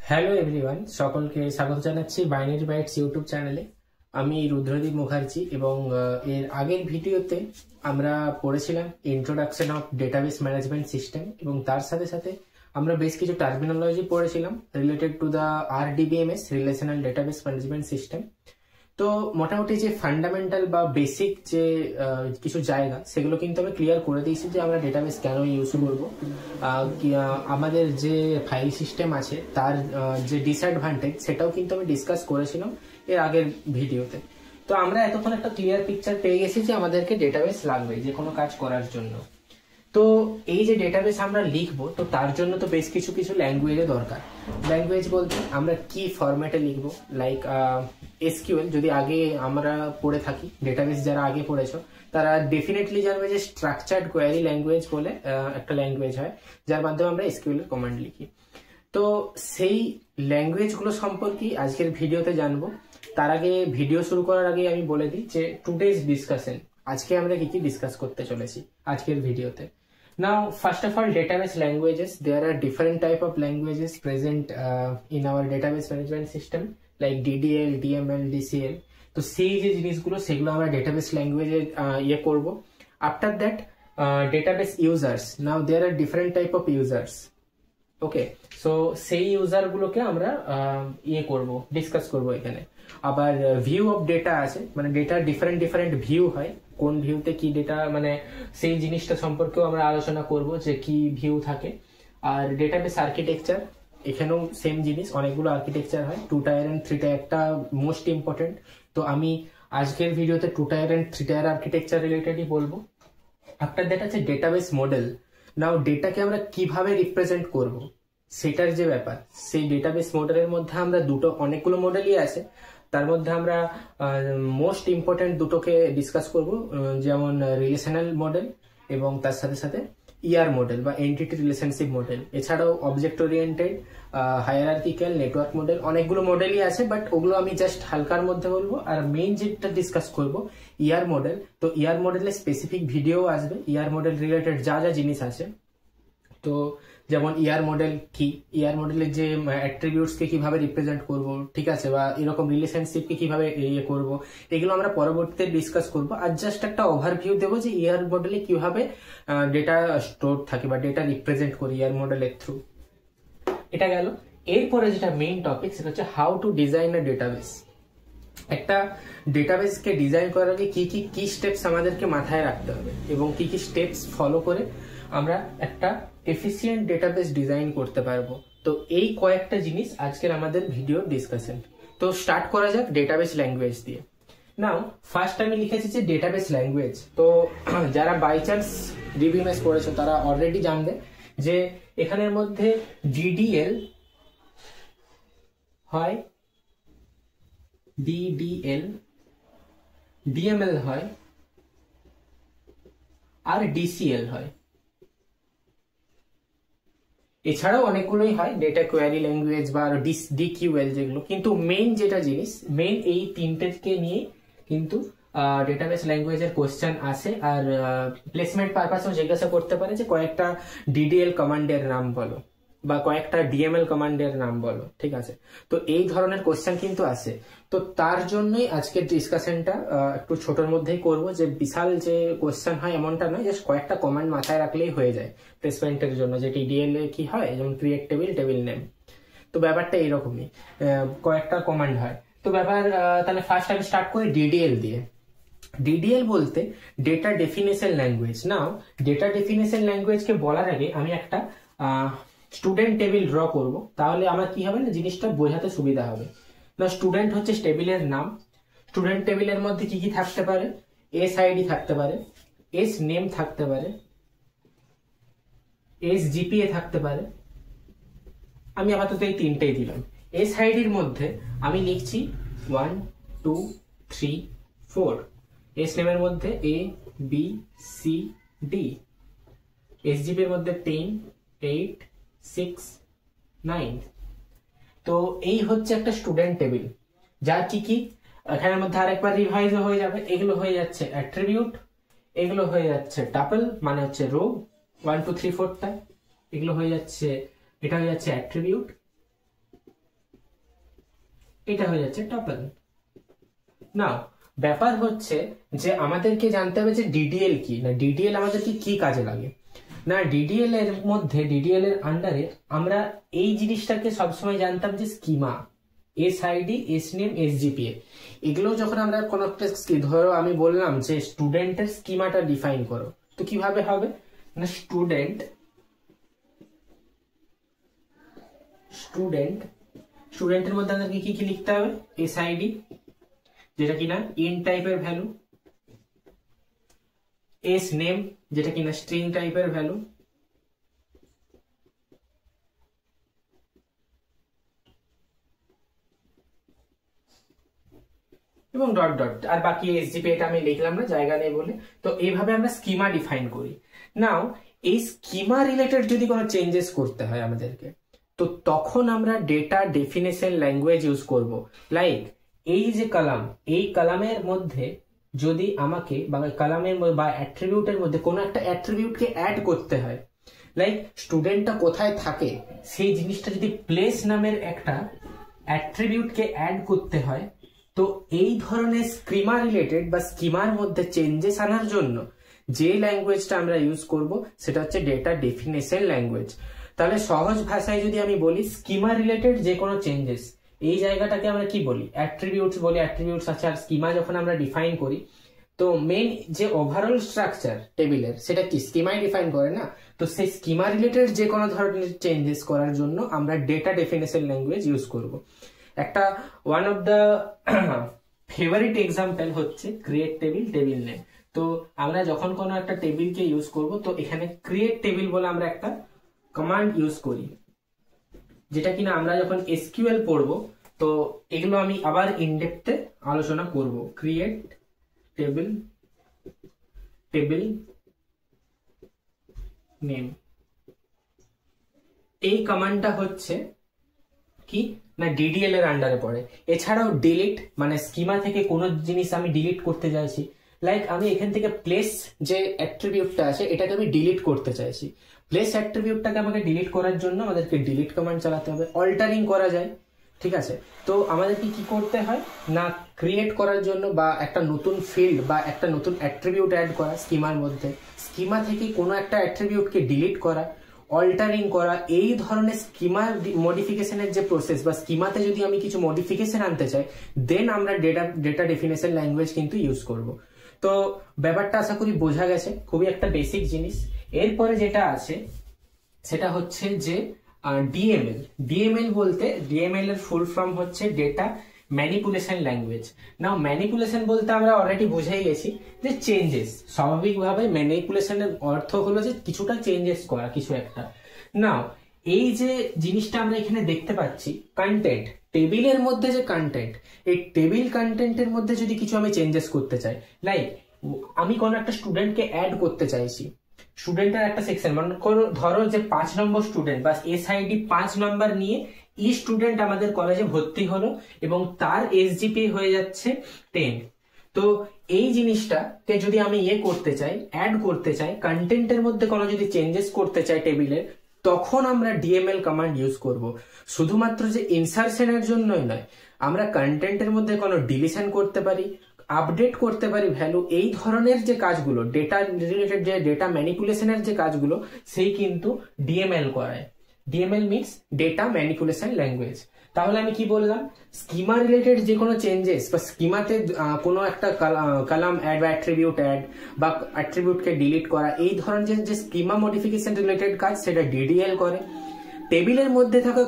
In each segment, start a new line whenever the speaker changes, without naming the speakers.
Hello everyone, সকলকে স্বাগত জানাচ্ছি বাইনারি বাইটস ইউটিউব চ্যানেলে। আমি রুদ্রদীপ মুখার্জি এবং এর আগের ভিডিওতে আমরা পড়েছিলাম introduction of database management system এবং তার সাথে সাথে আমরা বেশ কিছু টার্মিনোলজি পড়েছিলাম related to the RDBMS relational database management system. তো মোটামুটি যে ফান্ডামেন্টাল বা বেসিক যে কিছু জায়গা সেগুলো কিন্তু আমি ক্লিয়ার করে দিয়েছি যে আমরা ডেটাবেস কেন ইউজ করব, আমাদের যে ফাইল সিস্টেম আছে তার যে ডিসঅ্যাডভান্টেজ সেটাও কিন্তু আমি ডিসকাস করেছিলাম এর আগের ভিডিওতে। তো আমরা এতক্ষণ একটা ক্লিয়ার পিকচার পেয়ে গেছি যে আমাদেরকে ডেটাবেস লাগবে যে কোনো কাজ করার জন্য। তো এই যে ডেটাবেস আমরা লিখবো, তো তার জন্য তো বেশ কিছু কিছু ল্যাঙ্গুয়েজের দরকার। ল্যাঙ্গুয়েজ বলতে আমরা কি ফরম্যাটে লিখবো, লাইক SQL যদি আগে আমরা পড়ে থাকি, ডেটাবেস যারা আগে পড়েছো তারা ডেফিনেটলি জানবে যে স্ট্রাকচার্ড কোয়ারি ল্যাঙ্গুয়েজ বলে একটা ল্যাঙ্গুয়েজ হয় যার মাধ্যমে আমরা SQL এর কমান্ড লিখি। তো সেই ল্যাঙ্গুয়েজগুলো সম্পর্কে আজকের ভিডিওতে জানবো। তার আগে ভিডিও শুরু করার আগে আমি বলে দিই যে টুডেজ ডিসকাশন, আজকে আমরা কি কি ডিসকাস করতে চলেছি আজকের ভিডিওতে। Now, first of all, database languages. There are different type of languages present in our database management system, like DDL, DML, DCL. তো সেই যে জিনিসগুলো সেগুলো আমরা database language ইয়ে করব। After that, database users. Now, there are different type of users. Okay, so সেই user গুলোকে আমরা ইয়ে করব, ডিসকাস করব এখানে। আবার ভিউ অফ ডেটা আছে, মানে ডেটার ডিফারেন্ট ভিউ হয়, কোন ভিউতে কি ডেটা, মানে সেই জিনিসটা সম্পর্কেও আমরা আলোচনা করব যে কি ভিউ থাকে। আর ডেটাবেস আর্কিটেকচার, এখানেও সেম জিনিস, অনেকগুলো আর্কিটেকচার হয়, 2 টায়ার এন্ড 3 টায়ার একটা মোস্ট ইম্পর্টেন্ট। তো আমি আজকের ভিডিওতে 2 টায়ার এন্ড 3 টায়ার আর্কিটেকচার রিলেটেডই বলবো। আফটার দ্যাট আছে ডেটাবেস মডেল। নাও ডেটাকে আমরা কিভাবে রিপ্রেজেন্ট করব সেটার যে ব্যাপার, সেই ডেটাবেস মডেলের মধ্যে আমরা অনেকগুলো মডেলই আছে, তার মধ্যে আমরা মোস্ট ইম্পর্টেন্ট দুটোকে ডিসকাস করব, যেমন রিলেশনাল মডেল এবং তার সাথে সাথে মডেল বা এন্টিটি রিলেশনশিপ মডেল। এছাড়াও object oriented, hierarchical, network model, অনেকগুলো মডেলই আছে, বাট ওগুলো আমি জাস্ট হালকার মধ্যে বলবো। আর মেইন যেটা ডিসকাস করব মডেল। তো মডেলের স্পেসিফিক ভিডিও আসবে, মডেল রিলেটেড যা যা জিনিস আছে। তো যেমন মডেল কি, মডেলের যে অ্যাট্রিবিউটস কে কিভাবে রিপ্রেজেন্ট করব, ঠিক আছে, বা এরকম রিলেশনশিপ কে কিভাবে ইয়ে করব, এগুলো আমরা পরবর্তীতে ডিসকাস করব। আর জাস্ট একটা ওভারভিউ দেবো যে মডেলে কিভাবে ডেটা স্টোর থাকে বা ডেটা রিপ্রেজেন্ট করি মডেলের থ্রু। এটা গেল। এরপরে যেটা মেইন টপিক সেটা হচ্ছে how to design a database. একটা ডেটাবেসকে ডিজাইন করার আগে কি স্টেপস আমাদেরকে মাথায় রাখতে হবে এবং কি স্টেপস ফলো করে আমরা একটা এফিসিয়েন্ট ডেটাবেস ডিজাইন করতে পারবো। তো এই কয়েকটা জিনিস আজকের আমাদের ভিডিও ডিসকাশন। তো স্টার্ট করা যাক ডেটাবেস ল্যাঙ্গুয়েজ দিয়ে। নাও ফার্স্ট আমি লিখেছি যে ডেটাবেস ল্যাঙ্গুয়েজ। তো যারা বাই চান্স DBMS পড়েছো তারা অলরেডি জানবে যে এখানের মধ্যে DDL হয়, DDL, DML হয় আর DCL হয়। এছাড়াও অনেকগুলোই হয়, ডেটা কোয়ারি ল্যাঙ্গুয়েজ বা DQL যেগুলো, কিন্তু মেইন যেটা জিনিস, মেইন এই তিনটেকে নিয়ে কিন্তু ডেটাবেস ল্যাঙ্গুয়েজের কোশ্চেন আসে। আর প্লেসমেন্ট পারপাসেও জিজ্ঞাসা করতে পারে যে কয়েকটা DDL কমান্ডের নাম বলো বা কয়েকটা DML কমান্ডের নাম বলো, ঠিক আছে। তো এই ধরনের কোশ্চেন কিন্তু আসে। তো তার জন্যই আজকের ডিসকাশনটা একটু ছোটর মধ্যেই করব, যে বিশাল যে কোশ্চেন হয় এমনটা নয়, জাস্ট কয়েকটা কমান্ড মাথায় রাখলেই হয়ে যায় প্লেসমেন্টের জন্য। যে DDL এ কি হয়, যেমন ক্রিয়েট টেবিল, টেবিল নেম, তো ব্যাপারটা এইরকমই, কয়েকটা কমান্ড হয়। তো ব্যাপার, তাহলে ফার্স্ট আমি স্টার্ট করি DDL দিয়ে। DDL বলতে ডেটা ডেফিনেশন ল্যাঙ্গুয়েজ। নাও ডেটা ডেফিনেশন ল্যাঙ্গুয়েজকে বলার আগে আমি একটা স্টুডেন্ট টেবিল ড্র করব, তাহলে আমার কি হবে না, জিনিসটা বোঝাতে সুবিধা হবে। না, স্টুডেন্ট হচ্ছে টেবিলের নাম। স্টুডেন্ট টেবিলের মধ্যে কি কি থাকতে পারে, SID থাকতে পারে, নেম থাকতে পারে, GPA থাকতে পারে। আমি আপাতত এই তিনটেই দিলাম। SID এর মধ্যে আমি লিখছি 1 2 3 4, নেমের মধ্যে A B C D, GPA এর মধ্যে 10 8 6 9। তো এই হচ্ছে একটা স্টুডেন্ট টেবিল, যার কি এখানের মধ্যে আরেকবার রিভাইজ হয়ে যাবে। এগুলো হয়ে যাচ্ছে অ্যাট্রিবিউট, এগুলো হয়ে যাচ্ছে টাপল মানে হচ্ছে রো 1 2 3 4টা, এগুলো হয়ে যাচ্ছে, এটা হয়ে যাচ্ছে অ্যাট্রিবিউট, এটা হয়ে যাচ্ছে টাপল। নাও ব্যাপার হচ্ছে যে আমাদেরকে জানতে হবে যে ডিডিএল কি, না ডিডিএল আমাদেরকে কি কাজে লাগে। না ডিডিএল এর মধ্যে, ডিডিএল এর আন্ডারে আমরা এই জিনিসটাকে সবসময় জানতাম যে স্কিমা, এসআইডি, এসনেম, এসজিপিএ, এগুলো যখন আমরা কোনো একটা, ধরো আমি বললাম যে স্টুডেন্টের স্কিমাটা ডিফাইন করো, তো কিভাবে হবে না স্টুডেন্টের মধ্যে আমাদেরকে কি কি লিখতে হবে, এসআইডি যেটা কিনা ইন্ট টাইপের ভ্যালু, এস নেম যেটা কিনা স্ট্রিং টাইপের ভ্যালু, এবং ডট ডট, আর বাকি এসজিপি এটা আমি লিখলাম না, জায়গা নেই বলে। তো এইভাবে আমরা স্কিমা ডিফাইন করি। নাও এই স্কিমা রিলেটেড যদি কোনো চেঞ্জেস করতে হয় আমাদেরকে, তো তখন আমরা ডেটা ডেফিনেশন ল্যাঙ্গুয়েজ ইউজ করব। লাইক এই যে কলাম, এই কলামের মধ্যে যদি আমাকে বা কলামের বা অ্যাট্রিবিউটের মধ্যে কোনো একটা অ্যাট্রিবিউটকে অ্যাড করতে হয়, লাইক স্টুডেন্টটা কোথায় থাকে সেই জিনিসটা যদি প্লেস নামের একটা অ্যাট্রিবিউটকে অ্যাড করতে হয়, তো এই ধরনের স্কিমা রিলেটেড বা স্কিমার মধ্যে চেঞ্জেস আনার জন্য যে ল্যাঙ্গুয়েজটা আমরা ইউজ করব সেটা হচ্ছে ডেটা ডেফিনেশন ল্যাঙ্গুয়েজ। তাহলে সহজ ভাষায় যদি আমি বলি, স্কিমা রিলেটেড যে কোনো চেঞ্জেস, এই জায়গাটাকে আমরা কি বলি, অ্যাট্রিবিউটস বলি। অ্যাট্রিবিউটস আছে, আর স্কিমা যখন আমরা ডিফাইন করি, তো মেইন যে ওভারঅল স্ট্রাকচার টেবিলের সেটা কি স্কিমাই ডিফাইন করে না। তো সেই স্কিমা রিলেটেড যে কোনো ধরনের চেঞ্জেস করার জন্য আমরা ডেটা ডেফিনেশন ল্যাঙ্গুয়েজ ইউজ করব। একটা one of the favourite example হচ্ছে ক্রিয়েট টেবিল নেম। তো আমরা যখন কোনো একটা টেবিলকে ইউজ করব, তো এখানে ক্রিয়েট টেবিল বলে আমরা একটা কমান্ড ইউজ করি, যেটা কিনা আমরা যখন এসকিউএল পড়ব, তো এগুলো আমি আবার ইনডেপথে আলোচনা করব। ক্রিয়েট টেবিল নেম, এই কমান্ডটা হচ্ছে কি না ডিডিএল এর আন্ডারে পড়ে। এছাড়াও ডিলিট, মানে স্কিমা থেকে কোনো জিনিস আমি ডিলিট করতে চাইছি, লাইক আমি এখান থেকে প্লেস যে অ্যাট্রিবিউটটা আছে এটাকে আমি ডিলিট করতে চাইছি, প্লেস অ্যাট্রিবিউটটাকে আমাকে ডিলিট করার জন্য আমাদেরকে ডিলিট কমান্ড চালাতে হবে। অল্টারিং করা যায়, ঠিক আছে। তো আমাদেরকে কি করতে হয় না, ক্রিয়েট করার জন্য বা একটা নতুন ফিল্ড বা একটা নতুন অ্যাট্রিবিউট অ্যাড করা স্কিমার মধ্যে, স্কিমা থেকে কোনো একটা অ্যাট্রিবিউটকে ডিলিট করা, অল্টারিং করা, এই ধরনের স্কিমা মডিফিকেশনের যে প্রসেস, বা স্কিমাতে যদি আমি কিছু মডিফিকেশন আনতে চাই, দেন আমরা ডেটা ডেফিনেশন ল্যাঙ্গুয়েজ কিন্তু ইউজ করব। তো ব্যাপারটা আশা করি বোঝা গেছে, খুবই একটা বেসিক জিনিস। এরপরে যেটা আছে সেটা হচ্ছে যে ডিএমএল। ডিএমএল বলতে, ডিএমএল এর ফুল ফর্ম হচ্ছে ডেটা ম্যানিপুলেশন ল্যাঙ্গুয়েজ। নাও ম্যানিপুলেশন বলতে আমরা অলরেডি বুঝেই গেছি যে চেঞ্জেস, স্বাভাবিকভাবে ম্যানিপুলেশনের অর্থ হলো যে কিছুটা চেঞ্জেস করা, কিছু একটা। নাও এই যে জিনিসটা আমরা এখানে দেখতে পাচ্ছি, কন্টেন্ট, টেবিলের মধ্যে যে কন্টেন্ট, এই টেবিল কন্টেন্টের মধ্যে যদি কিছু আমি চেঞ্জেস করতে চাই, লাইক আমি কোনো একটা স্টুডেন্টকে অ্যাড করতে চাইছি, স্টুডেন্টের একটা সেকশন, মানে ধরো যে 5 নম্বর স্টুডেন্ট বা এসআইডি 5 নম্বর নিয়ে ই স্টুডেন্ট আমাদের কলেজে ভর্তি হলো এবং তার এসজিপি হয়ে যাচ্ছে 10। তো এই জিনিসটাকে যদি আমি করতে চাই, অ্যাড করতে চাই, কন্টেন্টের মধ্যে কোনো যদি চেঞ্জেস করতে চাই টেবিলের, তখন আমরা ডিএমএল কমান্ড ইউজ করব। শুধুমাত্র যে ইনসারশনের জন্যই নয়, আমরা কন্টেন্টের মধ্যে কোনো ডিলিশন করতে পারি, আপডেট করতে পারি ভ্যালু, এই ধরনের যে কাজগুলো, ডেটা রিলেটেড যে ডেটা ম্যানিপুলেশনের যে কাজগুলো, সেই কিন্তু ডিএমএল করায়। DML means data manipulation language. তাহলে আমি কি বললাম, স্কিমা রিলেটেড যে কোনো চেঞ্জেস বা স্কিমাতে কোনো একটা কলাম অ্যাড বা অ্যাট্রিবিউট অ্যাড বা অ্যাট্রিবিউটকে ডিলিট করা, এই ধরনের যে স্কিমা মডিফিকেশন রিলেটেড কাজ, সেটা ডিডিএল করে। টেবিলের মধ্যে থাকা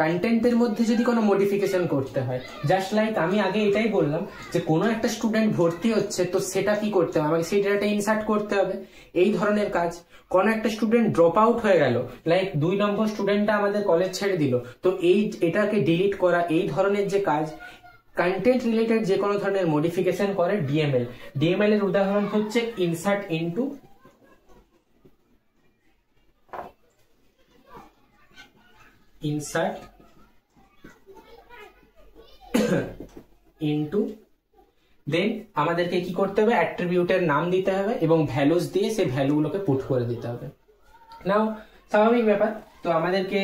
কন্টেন্টের মধ্যে যদি কোনো মডিফিকেশন করতে হয়, জাস্ট লাইক আমি আগে এটাই বললাম যে কোনো একটা স্টুডেন্ট ভর্তি হচ্ছে, তো সেটা কি করতে হবে, আমাকে সেই ডেটাটা ইনসার্ট করতে হবে, এই ধরনের কাজ। কোনো একটা স্টুডেন্ট ড্রপ আউট হয়ে গেল, লাইক 2 নম্বর স্টুডেন্টটা আমাদের কলেজ ছেড়ে দিল, তো এটাকে ডিলিট করা, এই ধরনের যে কাজ, কন্টেন্ট রিলেটেড যে কোনো ধরনের মডিফিকেশন করে ডিএমএল। ডিএমএল এর উদাহরণ হচ্ছে ইনসার্ট ইনটু দেন আমাদেরকে কি করতে হবে, অ্যাট্রিবিউটের নাম দিতে হবে এবং ভ্যালুস দিয়ে সেই ভ্যালুগুলোকে পুট করে দিতে হবে। নাও স্বাভাবিক ব্যাপার, তো আমাদেরকে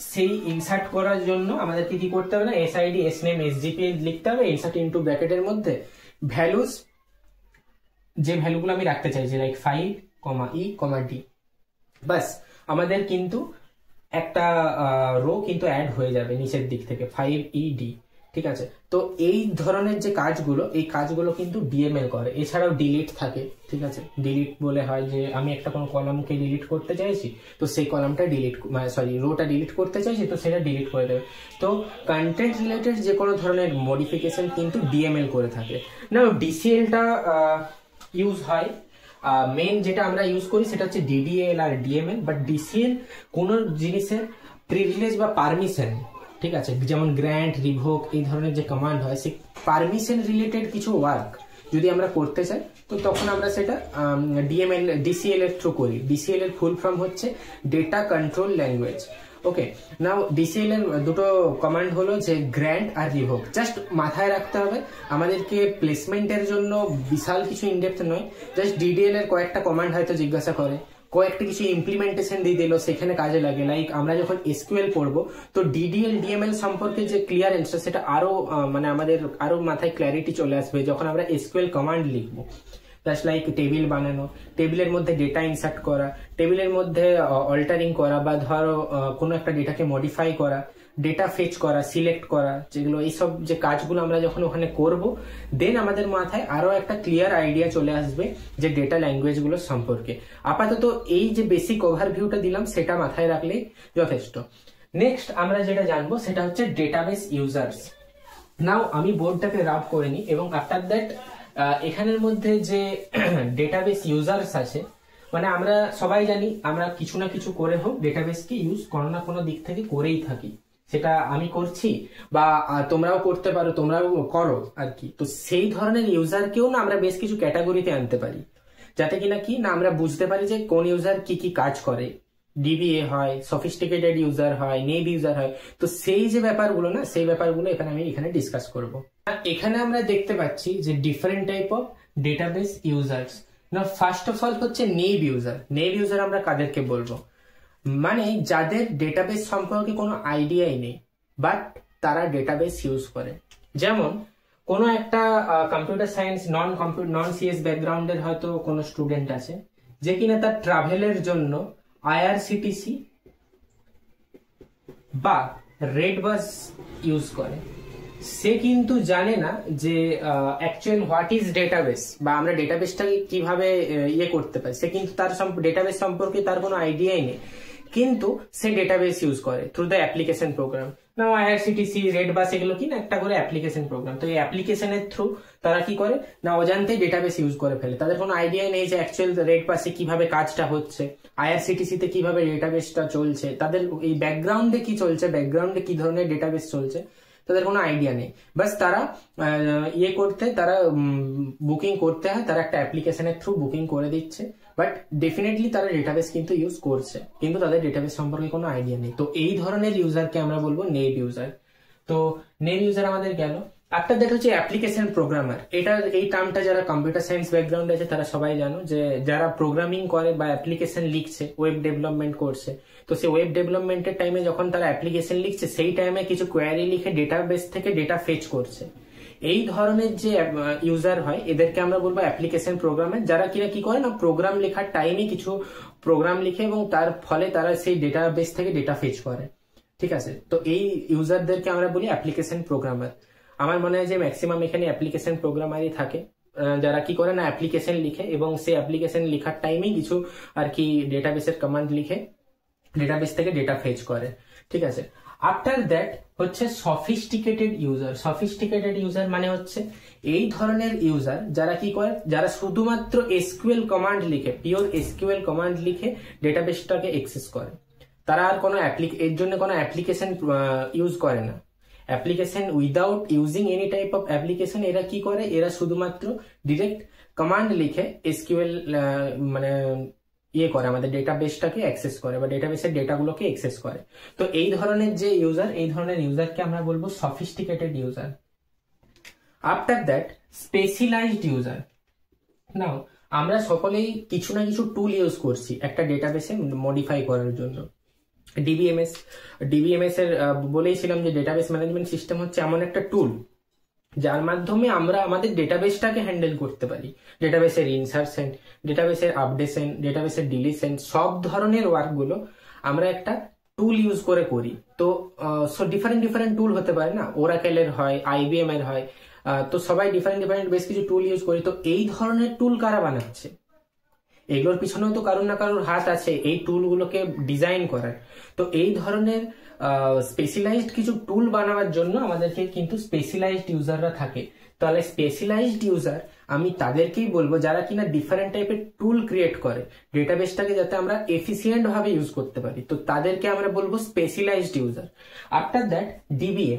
সেই ইনসার্ট করার জন্য আমাদেরকে কি করতে হবে না, এসআইডি, এসনেম, এসজিপি লিখতে হবে, ইনসার্ট ইনটু ব্র্যাকেটের মধ্যে ভ্যালুস, যে ভ্যালুগুলো আমি রাখতে চাইছি, লাইক 5, E, D। বাস আমাদের কিন্তু একটা রো কিন্তু অ্যাড হয়ে যাবে নিচের দিক থেকে 5ED। ঠিক আছে, তো এই ধরনের যে কাজগুলো, এই কাজগুলো কিন্তু ডিএমএল করে। এছাড়াও ডিলিট থাকে। ঠিক আছে, ডিলিট বলে হয় যে আমি একটা কোনো কলামকে ডিলিট করতে চাইছি, তো সেই কলামটা ডিলিট, রোটা ডিলিট করতে চাইছি, তো সেটা ডিলিট করে দেবে। তো কন্টেন্ট রিলেটেড যে কোনো ধরনের মডিফিকেশন কিন্তু ডিএমএল করে থাকে না। ডিসিএলটা ইউজ হয়, মেন যেটা আমরা ইউজ করি সেটা হচ্ছে ডিডিএল আর ডিএমএল। বাট ডিসিএল কোনো জিনিসের প্রিভিলেজ বা পারমিশন, ঠিক আছে, যেমন গ্র্যান্ট, রিভোক, এই ধরনের যে কমান্ড হয়, সেই পারমিশন রিলেটেড কিছু ওয়ার্ক যদি আমরা করতে চাই, তো তখন আমরা সেটা ডিসিএল এর থ্রু করি। ডিসিএল এর ফুল ফর্ম হচ্ছে ডেটা কন্ট্রোল ল্যাঙ্গুয়েজ। ওকে, নাও ডিসিএল এর দুটো কমান্ড হলো যে গ্র্যান্ট আর রিভোক। জাস্ট মাথায় রাখতে হবে, আমাদেরকে প্লেসমেন্টের জন্য বিশাল কিছু ইনডেপথ নয়, জাস্ট ডিডিএল এর কয়েকটা কমান্ড হয়তো জিজ্ঞাসা করে, কয়েকটা কিছু ইমপ্লিমেন্টেশন দিয়ে দিল, সেখানে কাজে লাগে। লাইক আমরা যখন এসকিউএল পড়বো, তো ডিডিএল ডিএমএল সম্পর্কে যে ক্লিয়ারেন্স, সেটা আরো আমাদের আরো মাথায় ক্ল্যারিটি চলে আসবে যখন আমরা এসকিউএল কমান্ড লিখবো। জাস্ট লাইক টেবিল বানানো, টেবিলের মধ্যে ডেটা ইনসার্ট করা, টেবিলের মধ্যে অল্টারিং করা, বা ধরো কোনো একটা ডেটাকে মডিফাই করা, ডেটা ফেচ করা, সিলেক্ট করা, যেগুলো এইসব যে কাজগুলো আমরা যখন ওখানে করব, দেন আমাদের মাথায় আরো একটা ক্লিয়ার আইডিয়া চলে আসবে যে ডেটা ল্যাঙ্গুয়েজ গুলো সম্পর্কে। আপাতত এই যে বেসিক ওভারভিউটা দিলাম, সেটা মাথায় রাখলেই যথেষ্ট। নেক্সট আমরা যেটা জানবো সেটা হচ্ছে ডেটাবেস ইউজার্স। নাও আমি বোর্ডটাকে রাফ করে নিই, এবং আফটার দ্যাট এখানের মধ্যে যে ডেটাবেস ইউজার্স আছে, আমরা সবাই জানি আমরা কিছু না কিছু করে হোক ডেটাবেসকে ইউজ কোনো না কোনো দিক থেকে করেই থাকি। সেটা আমি করছি বা তোমরাও করতে পারো, তোমরাও করো আর কি। তো সেই ধরনের ইউজারকেও না আমরা বেশ কিছু ক্যাটাগরিতে আনতে পারি, যাতে কিনা কি না আমরা বুঝতে পারি যে কোন ইউজার কি কি কাজ করে। ডিবিএ হয়, সফিস্টিকেটেড ইউজার হয়, নেভ ইউজার হয়। তো সেই যে ব্যাপারগুলো না, সেই ব্যাপারগুলো আমি এখানে ডিসকাস করব। এখানে আমরা দেখতে পাচ্ছি যে different type of database users. না, ফার্স্ট অফ অল হচ্ছে নেভ ইউজার। নেভ ইউজার আমরা কাদেরকে বলবো, যাদের ডেটাবেস সম্পর্কে কোনো আইডিয়াই নেই, বাট তারা ডেটাবেস ইউজ করে। যেমন কোনো একটা কম্পিউটার সায়েন্স নন সিএস ব্যাকগ্রাউন্ডের হয়তো কোনো স্টুডেন্ট আছে, যে কিনা তার ট্রাভেলের জন্য আইআরসিটিসি বা রেডবাস ইউজ করে। সে কিন্তু জানে না যে অ্যাকচুয়াল হোয়াট ইজ ডেটাবেস, বা আমরা ডেটাবেসটাকে কিভাবে করতে পারি। সে কিন্তু তার ডেটাবেস সম্পর্কে তার কোনো আইডিয়াই নেই, কিন্তু সে ডেটাবেস ইউজ করে থ্রু দ্য অ্যাপ্লিকেশন প্রোগ্রাম। না, আইআরসিটিসি, রেডবাস এগুলো কি না একটা করে অ্যাপ্লিকেশন প্রোগ্রাম। তো এই অ্যাপ্লিকেশনের থ্রু তারা কি করে না, অজান্তেই ডেটাবেস ইউজ করে ফেলে। তাদের কোনো আইডিয়াই নেই যে অ্যাকচুয়াল রেডবাসে কিভাবে কাজটা হচ্ছে, আইআরসিটিসি তে কিভাবে ডেটাবেসটা চলছে, তাদের এই ব্যাকগ্রাউন্ডে কি চলছে, ব্যাকগ্রাউন্ডে কি ধরনের ডেটাবেস চলছে, তাদের কোনো আইডিয়া নেই। বাস তারা তারা বুকিং করতে হয়, তারা একটা অ্যাপ্লিকেশনের থ্রু বুকিং করে দিচ্ছে, বাট ডেফিনেটলি তারা ডেটাবেস কিন্তু ইউজ করছে, কিন্তু তাদের ডেটাবেস সম্পর্কে কোনো আইডিয়া নেই। তো এই ধরনের ইউজারকে আমরা বলবো নেভ ইউজার। তো নেভ ইউজার আমাদের গেল। একটা দেখা হচ্ছে অ্যাপ্লিকেশন প্রোগ্রামার। এই টার্মটা যারা কম্পিউটার সায়েন্স ব্যাকগ্রাউন্ড আছে তারা সবাই জানো, যে যারা প্রোগ্রামিং করে বা অ্যাপ্লিকেশন লিখছে, ওয়েব ডেভেলপমেন্ট করছে, তো সেই ওয়েব ডেভেলপমেন্টের টাইমে যখন তারা অ্যাপ্লিকেশন লিখছে, সেই টাইমে কিছু কোয়ারি লিখে ডেটাবেস থেকে ডেটা ফেচ করছে। এই ধরনের যে ইউজার হয়, এদেরকে আমরা বলবো অ্যাপ্লিকেশন প্রোগ্রামার, যারা কিনা কি করে না, প্রোগ্রাম লেখার টাইমে কিছু প্রোগ্রাম লিখে এবং তার ফলে তারা সেই ডেটাবেস থেকে ডেটা ফেচ করে। ঠিক আছে, তো এই ইউজারদেরকে আমরা বলি অ্যাপ্লিকেশন প্রোগ্রামার। আমার মনে হয় যে ম্যাক্সিমাম এখানে অ্যাপ্লিকেশন প্রোগ্রামারই থাকে, যারা কি করে না অ্যাপ্লিকেশন লিখে এবং সেই অ্যাপ্লিকেশন লেখার টাইমেই কিছু আর কি ডেটাবেসের কমান্ড লিখে ডেটাবেস থেকে ডেটা ফেচ করে। ঠিক আছে, আফটার দ্যাট হচ্ছে সফিস্টিকেটেড ইউজার। সফিস্টিকেটেড ইউজার মানে হচ্ছে এই ধরনের ইউজার যারা কি করে, যারা শুধুমাত্র এসকিউএল কমান্ড লিখে, পিওর এসকিউএল কমান্ড লিখে ডেটাবেসটাকে অ্যাক্সেস করে। তারা আর কোনো এর জন্য কোনো অ্যাপ্লিকেশন ইউজ করে না। Application without using any type of application এরা কি করে, এরা শুধুমাত্র ডিরেক্ট কমান্ড লিখে এসকিউএল করে, আমাদের ডেটাবেসটাকে অ্যাক্সেস করে বা ডেটাবেসের ডেটাগুলোকে অ্যাক্সেস করে। তো এই ধরনের যে ইউজার, এই ধরনের ইউজারকে আমরা বলবো sophisticated user. After that specialised user. Now আমরা সকলেই কিছু না কিছু টুল ইউজ করছি একটা ডেটাবেসে মডিফাই করার জন্য। ডিবিএমএস ডিবিএমএস এর বলেইছিলাম যে ডেটাবেস ম্যানেজমেন্ট সিস্টেম হচ্ছে এমন একটা টুল যার মাধ্যমে আমরা আমাদের ডেটাবেসটাকে হ্যান্ডেল করতে পারি। ডেটাবেসের ইনসারশন, ডেটাবেসের আপডেশন, ডেটাবেসের ডিলিশন, সব ধরনের ওয়ার্কগুলো আমরা একটা টুল ইউজ করে করি। তো ডিফারেন্ট ডিফারেন্ট টুল হতে পারে না, ওরাকেলের হয়, আইবিএম এর হয়, তো সবাই ডিফারেন্ট ডিফারেন্ট বেশ কিছু টুল ইউজ করি। তো এই ধরনের টুল কারা বানাচ্ছে? এগুলোর পিছনেও তো কারোর না কারোর হাত আছে এই টুলগুলোকে ডিজাইন করার। তো এই ধরনের স্পেশালাইজড কিছু টুল বানাবার জন্য আমাদেরকে কিন্তু স্পেশালাইজড ইউজাররা থাকে। তাহলে স্পেশালাইজড ইউজার আমি তাদেরকেই বলবো যারা কিনা ডিফারেন্ট টাইপের টুল ক্রিয়েট করে ডেটাবেসটাকে যাতে আমরা এফিসিয়েন্ট ভাবে ইউজ করতে পারি, তো তাদেরকে আমরা বলবো specialised user. After that DBA.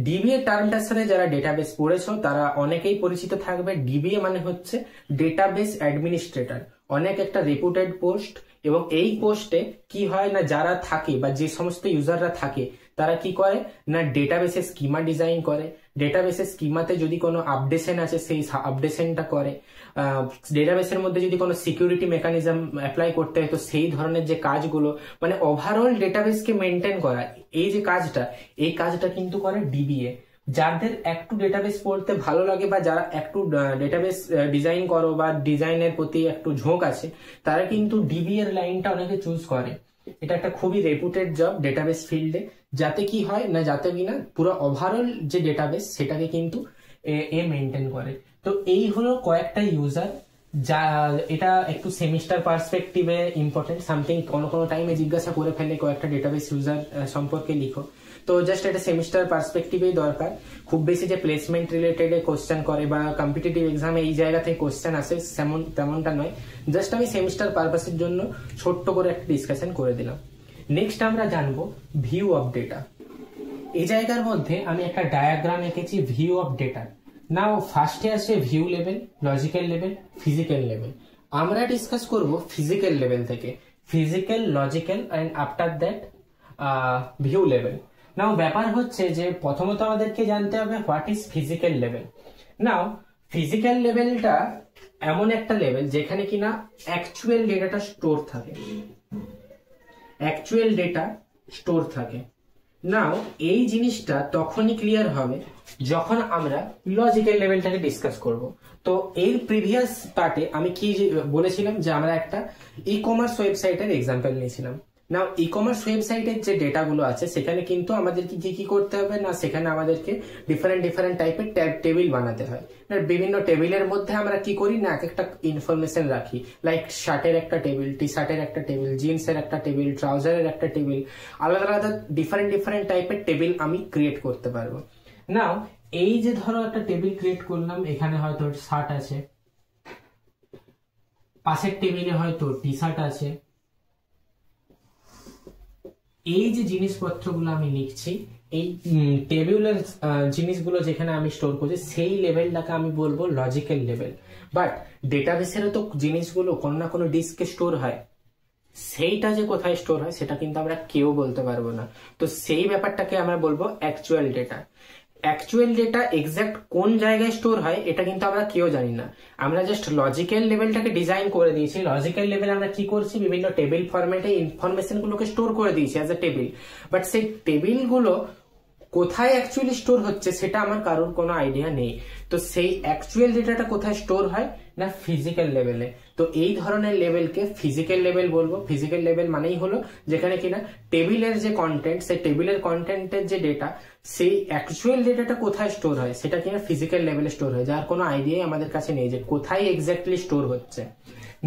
DBA টার্মটার সাথে যারা ডেটাবেস পড়েছো তারা অনেকেই পরিচিত থাকবে। ডিবিএ মানে হচ্ছে ডেটাবেস অ্যাডমিনিস্ট্রেটর, অনেক একটা রেপুটেড পোস্ট। এবং এই পোস্টে কি হয় না, যারা থাকে বা যে সমস্ত ইউজাররা থাকে তারা কি করে না ডেটাবেসের স্কিমা ডিজাইন করে, ডেটাবেসের স্কিমাতে যদি কোনো আপডেশন আছে সেই আপডেশনটা করে, ডেটাবেসের মধ্যে যদি কোনো সিকিউরিটি মেকানিজম অ্যাপ্লাই করতে হয় তো সেই ধরনের যে কাজগুলো, মানে ওভারঅল ডেটাবেসকে মেনটেন করা, এই যে কাজটা, এই কাজটা কিন্তু করে ডিবিএ। যাদের একটু ডেটাবেস পড়তে ভালো লাগে বা যারা একটু ডেটাবেস ডিজাইন করো বা ডিজাইনের প্রতি একটু ঝোঁক আছে তারা কিন্তু ডিবিএ এর লাইনটা অনেকে চুজ করে। এটা একটা খুবই রেপুটেড জব ডেটাবেস ফিল্ডে, যাতে কি হয় না, যাতে কিনা পুরো ওভারঅল যে ডেটাবেস সেটাকে কিন্তু এ মেনটেন করে। তো এই হলো কয়েকটা ইউজার, যা এটা একটু সেমিস্টার পার্সপেক্টিভে ইম্পর্টেন্ট। সামথিং কোনো কোনো টাইমে জিজ্ঞাসা করে ফেলে কয়েকটা ডেটাবেস ইউজার সম্পর্কে লিখো, তো জাস্ট এটা সেমিস্টার পার্সপেক্টিভেই দরকার। খুব বেশি যে প্লেসমেন্ট রিলেটেড কোশ্চেন করে বা কম্পিটিটিভ এক্সামে এই জায়গা থেকে কোশ্চেন আসে তেমনটা নয়, জাস্ট আমি সেমিস্টার পারপাসের জন্য ছোট্ট করে একটা ডিসকাশন করে দিলাম। নেক্সট আমরা জানবো ভিউ অফ ডেটা। এই জায়গার মধ্যে আমি একটা ডায়াগ্রাম এঁকেছি ভিউ অফ ডেটা। নাও ফার্স্টে আসে view level, logical level, physical level. আমরা ডিসকাস করব ফিজিক্যাল লেভেল থেকে, physical, logical and after that view level. Now ব্যাপার হচ্ছে যে প্রথমত আমাদেরকে জানতে হবে what is physical level. Now physical লেভেলটা এমন একটা লেভেল যেখানে কিনা অ্যাকচুয়াল ডেটাটা স্টোর থাকে, অ্যাকচুয়াল ডেটা স্টোর থাকে। নাও এই জিনিসটা তখনই ক্লিয়ার হবে যখন আমরা লজিক্যাল লেভেলটাকে ডিসকাস করব। তো এর প্রিভিয়াস পার্টে আমি কি বলেছিলাম যে আমরা একটা ই কমার্স ওয়েবসাইটের এক্সাম্পল নিয়েছিলাম। নাও ই কমার্স ওয়েবসাইটের যে ডেটাগুলো আছে সেখানে কিন্তু আমাদেরকে কি করতে হবে না, সেখানে আমাদেরকে ডিফারেন্ট ডিফারেন্ট টাইপের টেবিল বানাতে হয়। বিভিন্ন টেবিলের মধ্যে আমরা কি করি না এক একটা ইনফরমেশন রাখি, লাইক শার্টের একটা টেবিল, টি শার্টের একটা টেবিল, জিন্সের একটা টেবিল, ট্রাউজারের একটা টেবিল, আলাদা আলাদা ডিফারেন্ট ডিফারেন্ট টাইপের টেবিল আমি ক্রিয়েট করতে পারবো। নাও এই যে ধরো একটা টেবিল ক্রিয়েট করলাম, এখানে হয়তো শার্ট আছে, পাশের টেবিলে হয়তো টি শার্ট আছে। এই যে জিনিসপত্রগুলো আমি লিখছি, এই টেবিউলার জিনিসগুলো যেখানে আমি স্টোর করছি সেই লেভেলটাকে আমি বলবো লজিক্যাল লেভেল। বাট ডেটাবেসেরও তো জিনিসগুলো কোনো না কোনো ডিস্কে স্টোর হয়, সেইটা যে কোথায় স্টোর হয় সেটা কিন্তু আমরা কেউ বলতে পারবো না। তো সেই ব্যাপারটাকে আমরা বলবো actual data. Actual data exact কোন জায়গায় স্টোর হয় এটা কিন্তু আমরা কেউ জানি না। আমরা জাস্ট লজিক্যাল লেভেলটাকে ডিজাইন করে দিয়েছি। লজিক্যাল লেভেল আমরা কি করছি, বিভিন্ন টেবিল ফরম্যাটে ইনফরমেশন গুলোকে স্টোর করে দিয়েছি অ্যাজ এ টেবিল। বাট সেই টেবিলগুলো কোথায় অ্যাকচুয়ালি স্টোর হচ্ছে সেটা আমার কারোর কোনো আইডিয়া নেই। তো সেই অ্যাকচুয়াল ডেটাটা কোথায় স্টোর হয় না ফিজিক্যাল লেভেলে। তো এই ধরনের লেভেলকে ফিজিক্যাল লেভেল বলবো। ফিজিক্যাল লেভেল মানেই হলো যেখানে কিনা টেবিলের যে কন্টেন্ট, সেই টেবিলের কন্টেন্টের যে ডেটা, সেই অ্যাকচুয়াল ডেটাটা কোথায় স্টোর হয় সেটা কিনা ফিজিক্যাল লেভেলে স্টোর হয়, যার কোনো আইডিয়াই আমাদের কাছে নেই যে কোথায় এক্স্যাক্টলি স্টোর হচ্ছে।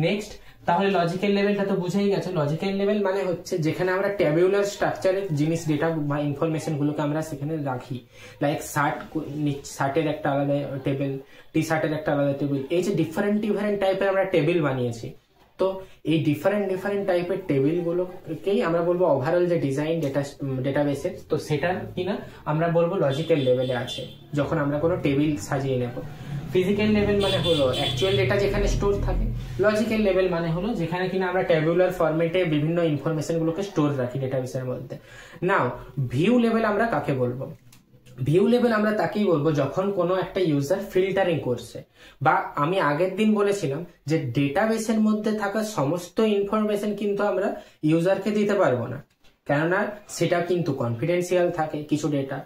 নেক্সট, তাহলে লজিক্যাল লেভেলটা তো বুঝেই গেছে। লজিক্যাল লেভেল মানে হচ্ছে যেখানে আমরা ট্যাবুলার স্ট্রাকচারের জিনিস, ডেটা বা ইনফরমেশন গুলোকে আমরা সেখানে রাখি। লাইক শার্টের একটা আলাদা টেবিল, টি শার্টের একটা আলাদা টেবিল, এই যে ডিফারেন্ট ডিফারেন্ট টাইপের আমরা টেবিল বানিয়েছি। তো এই ডিফারেন্ট ডিফারেন্ট টাইপের টেবিল গুলোকেই আমরা বলবো ওভারঅল যে ডিজাইন ডেটাবেসের, তো সেটা কিনা আমরা বলবো লজিক্যাল লেভেলে আছে যখন আমরা কোনো টেবিল সাজিয়ে নেব। ফিজিক্যাল লেভেল মানে হলো অ্যাকচুয়াল ডেটা যেখানে স্টোর থাকে, লজিক্যাল লেভেল মানে হলো যেখানে কিনা আমরা ট্যাবুলার ফরম্যাটে বিভিন্ন ইনফরমেশন গুলোকে স্টোর রাখি ডেটাবেসের মধ্যে। নাও ভিউ লেভেল আমরা কাকে বলবো? ভিউ লেভেল আমরা তাকেই বলবো যখন কোনো একটা ইউজার ফিল্টারিং করছে, বা আমি আগের দিন বলেছিলাম যে ডেটাবেসের মধ্যে থাকা সমস্ত ইনফরমেশন কিন্তু আমরা ইউজারকে দিতে পারবো না। কেননা সেটা কিন্তু কনফিডেন্সিয়াল থাকে কিছু ডেটা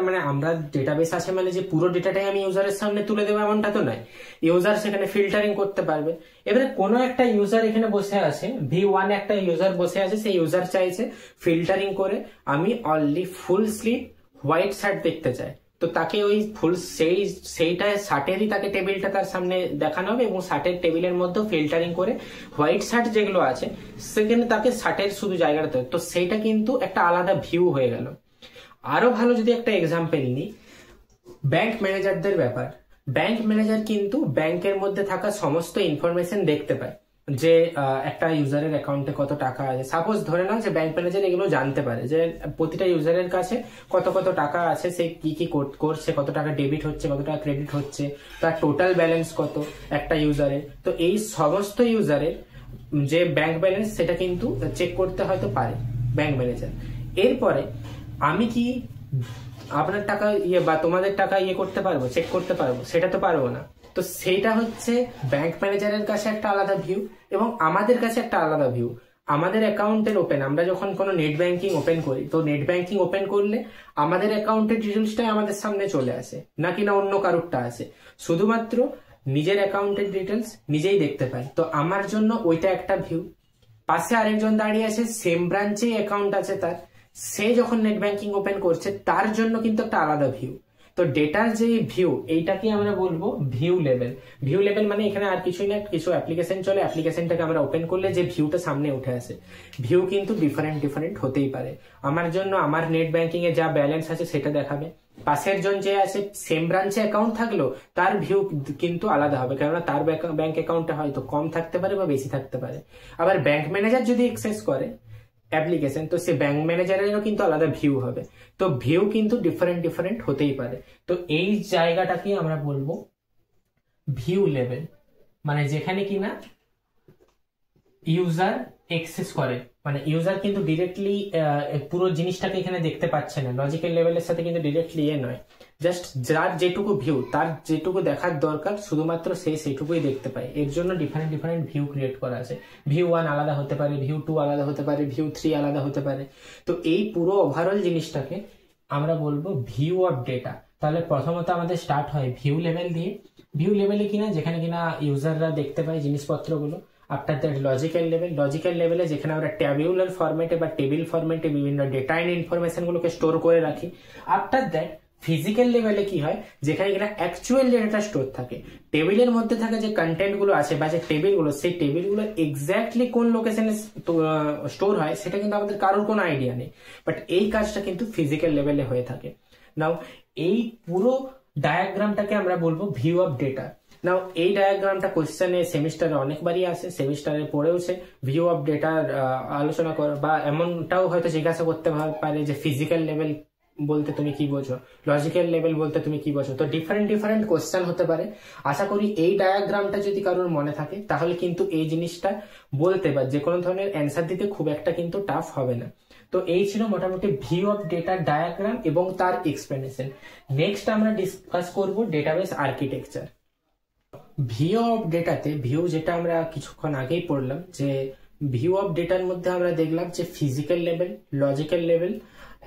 মানে আমরা ডেটাবেস আছে মানে যে পুরো ডেটাটাই আমি ইউজারের সামনে তুলে দেবো এমনটা তো নয়। ইউজার সেখানে ফিল্টারিং করতে পারবে। এবারে কোনো একটা ইউজার এখানে বসে আছে, V1 একটা ইউজার বসে আছে, সেই ইউজার চাইছে ফিল্টারিং করে আমি only full sleeve white shirt দেখতে চাই, তো তাকে ওই ফুল সেইটা শার্টেরই তাকে টেবিলটা তার সামনে দেখানো হবে এবং শার্টের টেবিলের মধ্যে ফিল্টারিং করে হোয়াইট শার্ট যেগুলো আছে সেখানে তাকে শার্টের শুধু জায়গাটা, তো সেইটা কিন্তু একটা আলাদা ভিউ হয়ে গেল। আরো ভালো যদি একটা এক্সাম্পল নিই, ব্যাংক ম্যানেজারদের ব্যাপার। ব্যাংক ম্যানেজার কিন্তু ব্যাংকের মধ্যে থাকা সমস্ত ইনফরমেশন দেখতে পায়, যে একটা ইউজারের অ্যাকাউন্টে কত টাকা আছে। সাপোজ ধরে নাও যে ব্যাংক ম্যানেজার এগুলো জানতে পারে যে প্রতিটা ইউজারের কাছে কত কত টাকা আছে, সে কি কি করছে, কত টাকা ডেবিট হচ্ছে, কত টাকা ক্রেডিট হচ্ছে, তার টোটাল ব্যালেন্স কত একটা ইউজারের। তো এই সমস্ত ইউজারের যে ব্যাংক ব্যালেন্স সেটা কিন্তু চেক করতে হয়তো পারে ব্যাংক ম্যানেজার। এরপরে আমি কি আপনার টাকা বা তোমাদের টাকা করতে পারবো, চেক করতে পারবো? সেটা তো পারবো না। তো সেইটা হচ্ছে ব্যাংক ম্যানেজারের কাছে একটা আলাদা ভিউ এবং আমাদের কাছে একটা আলাদা ভিউ। আমাদের অ্যাকাউন্টের আমরা যখন কোনো নেট ব্যাংকিং ওপেন করি, তো নেট ব্যাংকিং ওপেন করলে আমাদের অ্যাকাউন্টের ডিটেলসটাই আমাদের সামনে চলে আসে, নাকি না অন্য কারোরটা আসে। শুধুমাত্র নিজের অ্যাকাউন্টের ডিটেলস নিজেই দেখতে পাই, তো আমার জন্য ওইটা একটা ভিউ। পাশে আরেকজন দাঁড়িয়ে আছে, সেম ব্রাঞ্চেই অ্যাকাউন্ট আছে তার, সে যখন নেট ব্যাংকিং ওপেন করছে তার জন্য কিন্তু একটা আলাদা ভিউ। তো ডেটার যে ভিউ, এইটাকে আমরা বলবো ভিউ লেভেল। ভিউ লেভেল মানে এখানে আর কিছুই না, কিছু অ্যাপ্লিকেশন চলে, অ্যাপ্লিকেশনটাকে আমরা ওপেন করলে যে ভিউটা সামনে উঠে আসে। ভিউ কিন্তু ডিফারেন্ট হতেই পারে। আমার জন্য আমার নেট ব্যাংকিং এ যা ব্যালেন্স আছে সেটা দেখাবে, পাশের জন যে আছে সেম ব্রাঞ্চে অ্যাকাউন্ট থাকলো তার ভিউ কিন্তু আলাদা হবে, কেননা তার ব্যাংক অ্যাকাউন্টটা হয়তো কম থাকতে পারে বা বেশি থাকতে পারে। আবার ব্যাংক ম্যানেজার যদি অ্যাক্সেস করে অ্যাপ্লিকেশন, তো সে ব্যাংক ম্যানেজারেরও কিন্তু আলাদা ভিউ হবে। তো ভিউ কিন্তু ডিফারেন্ট হতেই পারে। তো এই জায়গাটাকে আমরা বলবো ভিউ লেভেল, মানে যেখানে কিনা ইউজার অ্যাক্সেস করে, মানে ইউজার কিন্তু ডিরেক্টলি পুরো জিনিসটাকে এখানে দেখতে পাচ্ছে না, লজিক্যাল লেভেলের সাথে কিন্তু ডিরেক্টলি নয়, জাস্ট যার যেটুকু ভিউ, তার যেটুকু দেখার দরকার শুধুমাত্র সে সেইটুকুই দেখতে পায়। এর জন্য ডিফারেন্ট ভিউ ক্রিয়েট করা আছে। ভিউ 1 আলাদা হতে পারে, ভিউ 2 আলাদা হতে পারে, ভিউ 3 আলাদা হতে পারে। তো এই পুরো ওভারঅল জিনিসটাকে আমরা বলবো ভিউ অফ ডেটা। তাহলে প্রথমত আমাদের স্টার্ট হয় ভিউ লেভেল দিয়ে। ভিউ লেভেলে কিনা যেখানে কিনা ইউজাররা দেখতে পায় জিনিসপত্রগুলো। আফটার দ্যাট লজিক্যাল লেভেলে যেখানে আমরা ট্যাবুলার ফরম্যাটে বা টেবিল ফরম্যাটে বিভিন্ন ডেটা এন্ড ইনফরমেশন গুলোকে স্টোর করে রাখি। আফটার দ্যাট ফিজিক্যাল লেভেলে কি হয়, যেখানে কিনা অ্যাকচুয়াল ডেটা স্টোর থাকে, টেবিলের মধ্যে থাকা যে কন্টেন্ট গুলো আছে বা যে টেবিলগুলো, সেই টেবিলগুলো এক্স্যাক্টলি কোন লোকেশনে স্টোর হয় সেটা কিন্তু আমাদের কারোর কোনো আইডিয়া নেই, বাট এই কাজটা কিন্তু ফিজিক্যাল লেভেলে হয়ে থাকে। নাও এই পুরো ডায়াগ্রামটাকে আমরা বলবো ভিউ অফ ডেটা। নাও এই ডায়াগ্রামটা কোশ্চেনে সেমিস্টারে অনেকবারই আসে, সেমিস্টারে পড়েওছে ভিউ অফ ডেটার আলোচনা করা, বা এমনটাও হয়তো জিজ্ঞাসা করতে পারে যে ফিজিক্যাল লেভেল বলতে তুমি কি বোঝো, লজিক্যাল লেভেল বলতে তুমি কি বোঝো। তো ডিফারেন্ট কোশ্চেন হতে পারে। আশা করি এই ডায়াগ্রামটা যদি কারোর মনে থাকে তাহলে কিন্তু এই জিনিসটা বলতে বা যে কোনো ধরনের অ্যান্সার দিতে খুব একটা কিন্তু টাফ হবে না। তো এই ছিল মোটামুটি ভিউ অফ ডেটা ডায়াগ্রাম এবং তার এক্সপ্লেনেশন। নেক্সট আমরা ডিসকাস করব ডেটাবেস আর্কিটেকচার। ভিউ অফ ডেটাতে ভিউ যেটা আমরা কিছুক্ষণ আগেই পড়লাম, যে ভিউ অফ ডেটার মধ্যে আমরা দেখলাম যে physical level, logical level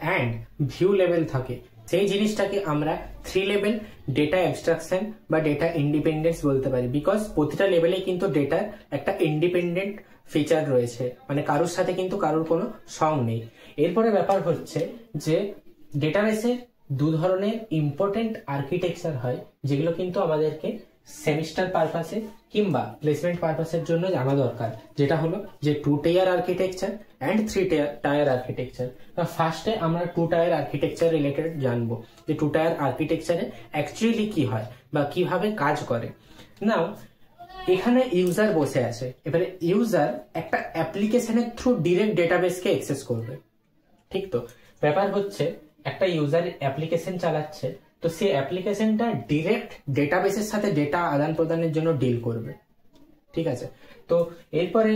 and view level থাকে। সেই জিনিসটাকে আমরা 3 লেভেল ডেটা অ্যাবস্ট্রাকশন বা ডেটা ইন্ডিপেন্ডেন্স বলতে পারি, বিকজ প্রতিটা লেভেলে কিন্তু ডেটার একটা ইন্ডিপেন্ডেন্ট ফিচার রয়েছে, মানে কারোর সাথে কিন্তু কারোর কোনো সং নেই। এরপরে ব্যাপার হচ্ছে যে ডেটাবেসের 2 ধরনের ইম্পর্টেন্ট আর্কিটেকচার হয়, যেগুলো কিন্তু আমাদেরকে সেমিস্টার পারপাসে কিংবা প্লেসমেন্ট পারপাসের জন্য জানা দরকার, যেটা হলো যে 2 tyre architecture and 3 tier architecture. ফার্স্টে আমরা 2 টায়ার আর্কিটেকচার রিলেটেড জানবো, যে 2 টায়ার আর্কিটেকচারে অ্যাকচুয়ালি কি হয় বা কিভাবে কাজ করে। নাও এখানে ইউজার বসে আছে, এবারে ইউজার একটা অ্যাপ্লিকেশনের থ্রু ডিরেক্ট ডেটাবেসকে অ্যাক্সেস করবে, ঠিক তো? ব্যাপার হচ্ছে একটা ইউজার অ্যাপ্লিকেশন চালাচ্ছে, তো সেই অ্যাপ্লিকেশনটা ডিরেক্ট ডেটাবেসের সাথে ডেটা আদান প্রদানের জন্য ডিল করবে, ঠিক আছে? তো এরপরে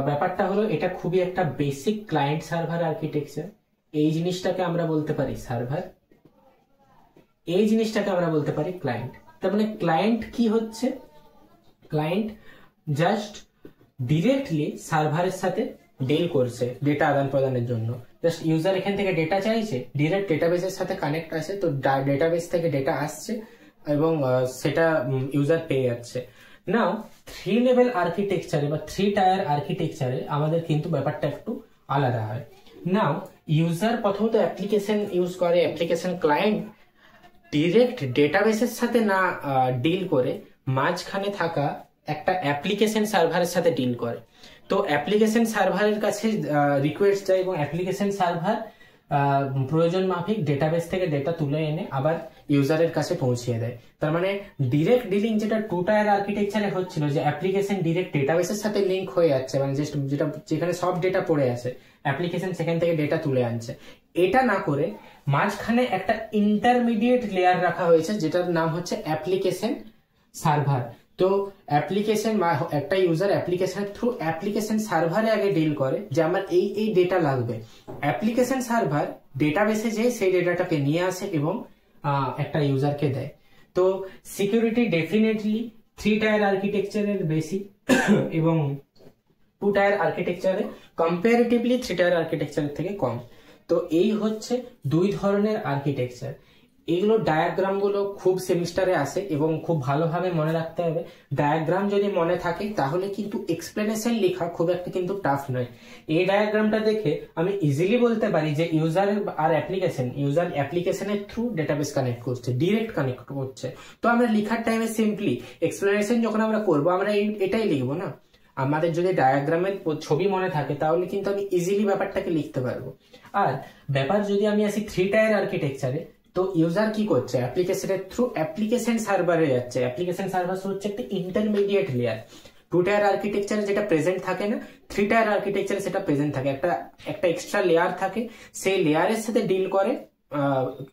ব্যাপারটা হলো এটা খুবই একটা বেসিক ক্লায়েন্ট সার্ভার আর্কিটেকচার। এই জিনিসটাকে আমরা বলতে পারি সার্ভার, এই জিনিসটাকে আমরা বলতে পারি ক্লায়েন্ট। তার মানে ক্লায়েন্ট কি হচ্ছে, ক্লায়েন্ট জাস্ট ডিরেক্টলি সার্ভারের সাথে ডিল করছে ডেটা আদান প্রদানের জন্য, জাস্ট ইউজার এখান থেকে ডেটা চাইছে, ডিরেক্ট ডেটাবেসের সাথে কানেক্ট আছে, তো ডেটাবেস থেকে ডেটা আসছে এবং সেটা ইউজার পেয়ে যাচ্ছে। নাও 3 লেভেল আর্কিটেকচারে বা 3 টায়ার আর্কিটেকচারে আমাদের কিন্তু ব্যাপারটা একটু আলাদা হয়। নাও ইউজার প্রথমত অ্যাপ্লিকেশন ইউজ করে, অ্যাপ্লিকেশন ক্লায়েন্ট ডিরেক্ট ডেটাবেসের সাথে না ডিল করে মাঝখানে থাকা একটা অ্যাপ্লিকেশন সার্ভারের সাথে ডিল করে। তো অ্যাপ্লিকেশন সার্ভারের কাছে রিকোয়েস্ট যায় এবং অ্যাপ্লিকেশন সার্ভার প্রয়োজন মাফিক ডেটাবেস থেকে ডেটা তুলে এনে আবার ইউজারের কাছে পৌঁছিয়ে দেয়। তার মানে ডিরেক্ট ডিলিং যেটা 2 টায়ার আর্কিটেকচারে হচ্ছিল, যে অ্যাপ্লিকেশন ডিরেক্ট ডেটাবেসের সাথে লিঙ্ক হয়ে যাচ্ছে, মানে যেটা যেখানে সব ডেটা পড়ে আছে, অ্যাপ্লিকেশন সেখান থেকে ডেটা তুলে আনছে, এটা না করে মাঝখানে একটা ইন্টারমিডিয়েট লেয়ার রাখা হয়েছে যেটার নাম হচ্ছে অ্যাপ্লিকেশন সার্ভার। তো অ্যাপ্লিকেশন একটা ইউজার অ্যাপ্লিকেশনের থ্রু অ্যাপ্লিকেশন সার্ভারে আগে ডিল করে যে আমার এই ডেটা লাগবে, অ্যাপ্লিকেশন সার্ভার ডেটাবেসে যেয়ে সেই ডেটাটাকে নিয়ে আসে এবং একটা ইউজারকে দেয়। তো সিকিউরিটি ডেফিনেটলি 3 টায়ার আর্কিটেকচারের বেশি এবং 2 টায়ার আর্কিটেকচারে কম্পারেটিভলি 3 টায়ার আর্কিটেকচারের থেকে কম। তো এই হচ্ছে 2 ধরনের আর্কিটেকচার। এগুলো ডায়াগ্রাম গুলো খুব সেমিস্টারে আসে এবং খুব ভালোভাবে মনে রাখতে হবে। ডায়াগ্রাম যদি মনে থাকে তাহলে কিন্তু এক্সপ্লেনেশন লেখা খুব একটা কিন্তু টাফ নয়। এই ডায়াগ্রামটা দেখে আমি ইজিলি বলতে পারি যে ইউজার আর ইউজার অ্যাপ্লিকেশনের থ্রু ডেটাবেস কানেক্ট করছে, ডিরেক্ট কানেক্ট করছে। তো আমরা লেখার টাইমে সিম্পলি এক্সপ্লেনেশন যখন আমরা করবো আমরা এটাই লিখবো না। আমাদের যদি ডায়াগ্রামের ছবি মনে থাকে তাহলে কিন্তু আমি ইজিলি ব্যাপারটাকে লিখতে পারবো। আর ব্যাপার যদি আমি আসি 3 টায়ার আর্কিটেকচারে, তো ইউজার কি করছে, অ্যাপ্লিকেশনের থ্রু অ্যাপ্লিকেশন সার্ভারে যাচ্ছে। অ্যাপ্লিকেশন সার্ভার হচ্ছে একটা ইন্টারমিডিয়েট লেয়ার। 2 টায়ার আর্কিটেকচারে যেটা প্রেজেন্ট থাকে না, 3 টায়ার আর্কিটেকচারে সেটা প্রেজেন্ট থাকে, একটা এক্সট্রা লেয়ার থাকে, সেই লেয়ারের সাথে ডিল করে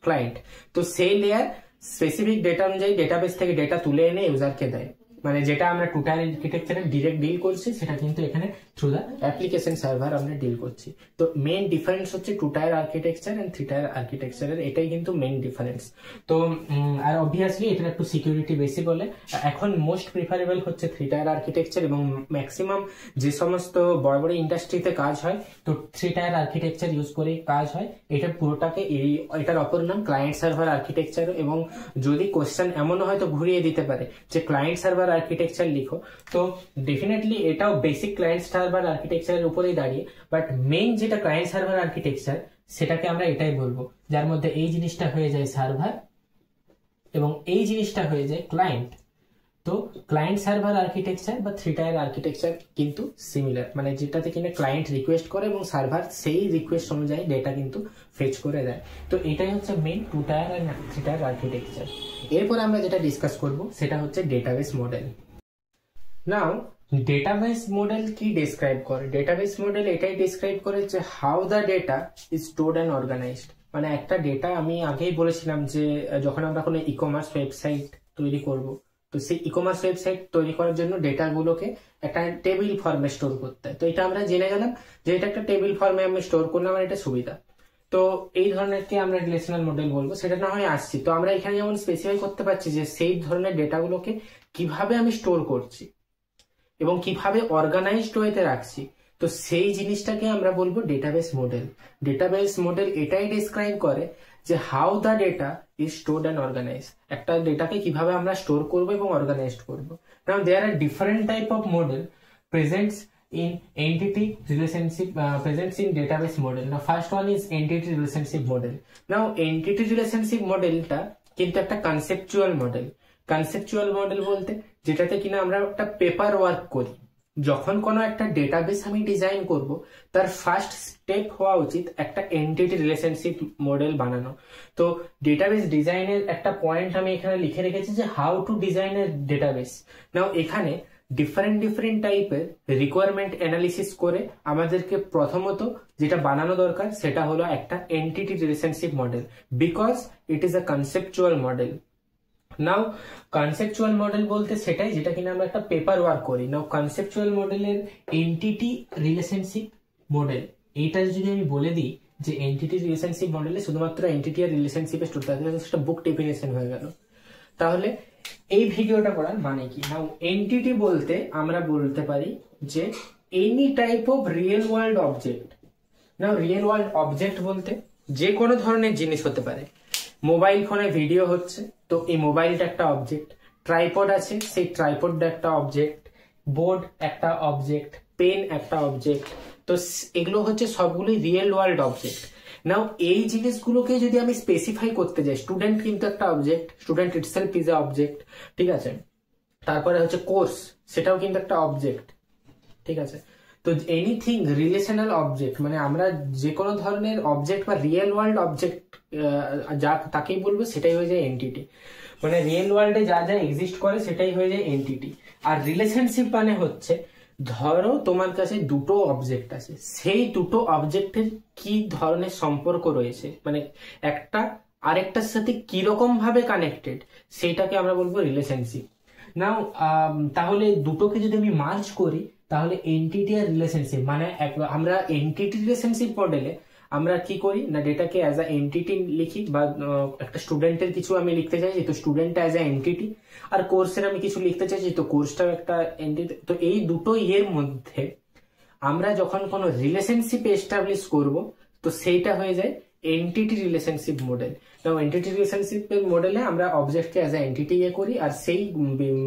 ক্লায়েন্ট। তো সেই লেয়ার স্পেসিফিক ডেটা অনুযায়ী ডেটাবেস থেকে ডেটা তুলে এনে ইউজারকে দেয়। মানে যেটা আমরা 2 টায়ার আর্কিটেকচারে ডিরেক্ট ডিল করছি সেটা কিন্তু এখানে থ্রু দা অ্যাপ্লিকেশন সার্ভার আমরা ডিল করছি। তো মেইন ডিফারেন্স হচ্ছে 2 টায়ার আর্কিটেকচার এন্ড 3 টায়ার আর্কিটেকচারের, এটাই কিন্তু মেইন ডিফারেন্স। তো আর অবভিয়াসলি এটা একটু সিকিউরিটি বেশি বলে এখন মোস্ট প্রিফারেবল হচ্ছে 3 টায়ার আর্কিটেকচার, এবং ম্যাক্সিমাম যে সমস্ত বড় বড় ইন্ডাস্ট্রিতে কাজ হয় তো 3 টায়ার আর্কিটেকচার ইউজ করে কাজ হয়। এটা পুরোটাকে এটার অপর নাম ক্লায়েন্ট সার্ভার আর্কিটেকচার। এবং যদি কোশ্চেন এমনও হয়তো ঘুরিয়ে দিতে পারে যে ক্লায়েন্ট সার্ভার আর্কিটেকচার লিখো, তো ডেফিনেটলি এটাও বেসিক ক্লায়েন্ট সার্ভার আর্কিটেকচারের উপরেই দাঁড়িয়ে, বাট মেইন যেটা ক্লায়েন্ট সার্ভার আর্কিটেকচার সেটাকে আমরা এটাই বলবো, যার মধ্যে এই জিনিসটা হয়ে যায় সার্ভার এবং এই জিনিসটা হয়ে যায় ক্লায়েন্ট। তো ক্লায়েন্ট সার্ভার আর্কিটেকচার বা 3 টায়ার আর্কিটেকচার কিন্তু সিমিলার, মানে যেটাতে কিনা ক্লায়েন্ট রিকোয়েস্ট করে এবং সার্ভার সেই রিকোয়েস্ট অনুযায়ী ডেটা কিন্তু ফেচ করে দেয়। তো এটাই হচ্ছে মেইন 2 টায়ার আর 3 টায়ার আর্কিটেকচার। এরপর আমরা যেটা ডিসকাস করব সেটা হচ্ছে database model. Now database model কি ডিসক্রাইব করে? ডেটাবেস মডেল এটাই ডিসক্রাইব করে যে how the data is stored and organized. মানে একটা ডেটা, আমি আগেই বলেছিলাম যে যখন আমরা কোনো ই কমার্স ওয়েবসাইট তৈরি করব, তো সেই ই কমার্স ওয়েবসাইট তৈরি করার জন্য ডেটাগুলোকে একটা টেবিল ফর্মে স্টোর করতে হয়। তো এটা আমরা জেনে গেলাম যে এটা একটা টেবিল ফর্মে আমি স্টোর করলাম, আর এটা সুবিধা। তো এই ধরনেরকে আমরা রিলেশনাল মডেল বলবো, সেটা না হয় আসছি। তো আমরা এখানে যেমন স্পেসিফাই করতে পারছি যে সেই ধরনের ডেটাগুলোকে কিভাবে আমি স্টোর করছি এবং কিভাবে অর্গানাইজড ওয়েতে রাখছি, তো সেই জিনিসটাকে আমরা বলবো ডেটাবেস মডেল। ডেটাবেস মডেল এটাই ডিসক্রাইব করে যে how the data is stored and organise. একটা ডেটাকে কিভাবে আমরা স্টোর করবো এবং অর্গানাইজড করবো। Now there are different type of model presents in entity relationship presents in database model. Now first one is entity relationship model. Now entity relationship modelটা কিন্তু একটা conceptual model. Conceptual model বলতে যেটাতে কিনা আমরা একটা পেপার ওয়ার্ক করি। যখন কোনো একটা ডেটাবেস আমি ডিজাইন করব, তার ফার্স্ট স্টেপ হওয়া উচিত একটা এন্টিটি রিলেশনশিপ মডেল বানানো। তো ডেটাবেস ডিজাইনের একটা পয়েন্ট আমি এখানে লিখে রেখেছি যে how to design a database. Now এখানে ডিফারেন্ট টাইপের রিকোয়ারমেন্ট অ্যানালিসিস করে আমাদেরকে প্রথমত যেটা বানানো দরকার সেটা হলো একটা entity relationship model, because it is a conceptual model. Now conceptual model বলতে সেটাই যেটা কিনা আমরা একটা পেপার ওয়ার্ক করি। নাও কনসেপচুয়াল মডেলের এন্টিটি রিলেশনশিপ মডেল, এইটা যদি আমি বলে দিই যে এন্টিটি রিলেশনশিপ মডেলে শুধুমাত্র এন্টিটি আর রিলেশনশিপে স্টোর থাকে, সেটা বুক ডেফিনেশন হয়ে গেল। তাহলে এই ভিডিওটা করার মানে কি? নাও এন্টিটি বলতে আমরা বলতে পারি যে any type of real world object, now real world object বলতে যে কোনো ধরনের জিনিস হতে পারে। মোবাইল ফোনে ভিডিও হচ্ছে, তো এই মোবাইলটা একটা অবজেক্ট। ট্রাইপড আছে, সেই ট্রাইপডটা একটা অবজেক্ট। বোর্ড একটা অবজেক্ট, পেন একটা অবজেক্ট। তো এগুলো হচ্ছে সবগুলোই রিয়েল ওয়ার্ল্ড অবজেক্ট। নাও এই জিনিসগুলোকে যদি আমি স্পেসিফাই করতে যাই, স্টুডেন্ট কিন্তু একটা object, student itself is a object, ঠিক আছে। তারপরে হচ্ছে কোর্স, সেটাও কিন্তু একটা অবজেক্ট, ঠিক আছে। তো এনিথিং রিলেশনাল অবজেক্ট, মানে আমরা যে কোনো ধরনের অবজেক্ট বা রিয়েল ওয়ার্ল্ড অবজেক্ট যা তাকেই বলবো সেটাই হয়ে যায় এন্টিটি। মানে রিয়েল ওয়ার্ল্ডে যা যা এক্সিস্ট করে সেটাই হয়ে যায় এন্টিটি। আর রিলেশনশিপ মানে হচ্ছে, ধরো তোমার কাছে দুটো অবজেক্ট আছে, সেই দুটো অবজেক্টের কি ধরনের সম্পর্ক রয়েছে, মানে একটা আরেকটার সাথে কিরকম ভাবে কানেক্টেড, সেইটাকে আমরা বলবো রিলেশনশিপ। নাও তাহলে দুটোকে যদি আমি মার্জ করি, তাহলে এন্টিটি আর রিলেশনশিপ, মানে আমরা এন্টিটি রিলেশনশিপ মডেলে আমরা কি করি না, ডেটাকে অ্যাজ আ এন্টিটি লিখি, বা একটা স্টুডেন্টের কিছু আমি লিখতে চাইছি তো স্টুডেন্টটা অ্যাজ আ এন্টিটি, আর কোর্সের আমি কিছু লিখতে চাইছি তো কোর্সটাও একটা এন্টিটি। তো এই দুটো এর মধ্যে আমরা যখন কোনো রিলেশনশিপ এস্টাবলিশ করব, তো সেইটা হয়ে যায় এন্টিটি রিলেশনশিপ মডেল। তো এন্টিটি রিলেশনশিপ মডেলে আমরা অবজেক্টকে অ্যাজ আ এন্টিটি করি, আর সেই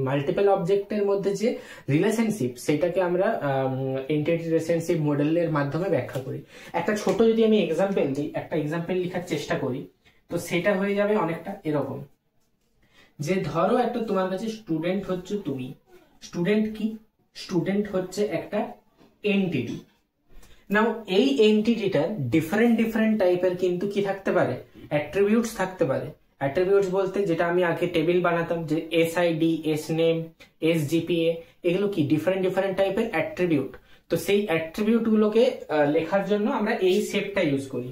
মাল্টিপল অবজেক্টের মধ্যে যে রিলেশনশিপ সেটাকে আমরা এন্টিটি রিলেশনশিপ মডেলের মাধ্যমে ব্যাখ্যা করি। একটা ছোট যদি আমি এক্সাম্পল দিই, একটা এক্সাম্পল লেখার চেষ্টা করি, তো সেটা হয়ে যাবে অনেকটা এরকম, যে ধরো একটা তোমার কাছে স্টুডেন্ট হচ্ছে তুমি। স্টুডেন্ট কি? স্টুডেন্ট হচ্ছে একটা এন্টিটি। নাও এই এন্টিটিটার ডিফারেন্ট ডিফারেন্ট টাইপের কিন্তু কি থাকতে পারে, অ্যাট্রিবিউটস থাকতে পারে। অ্যাট্রিবিউটস বলতে যেটা আমি আগে টেবিল বানাতাম, যে এসআইডি, এস নেম, এসজিপিএ, এগুলো কি ডিফারেন্ট ডিফারেন্ট টাইপের অ্যাট্রিবিউট। তো সেই অ্যাট্রিবিউট গুলোকে লেখার জন্য আমরা এই শেপটা ইউজ করি।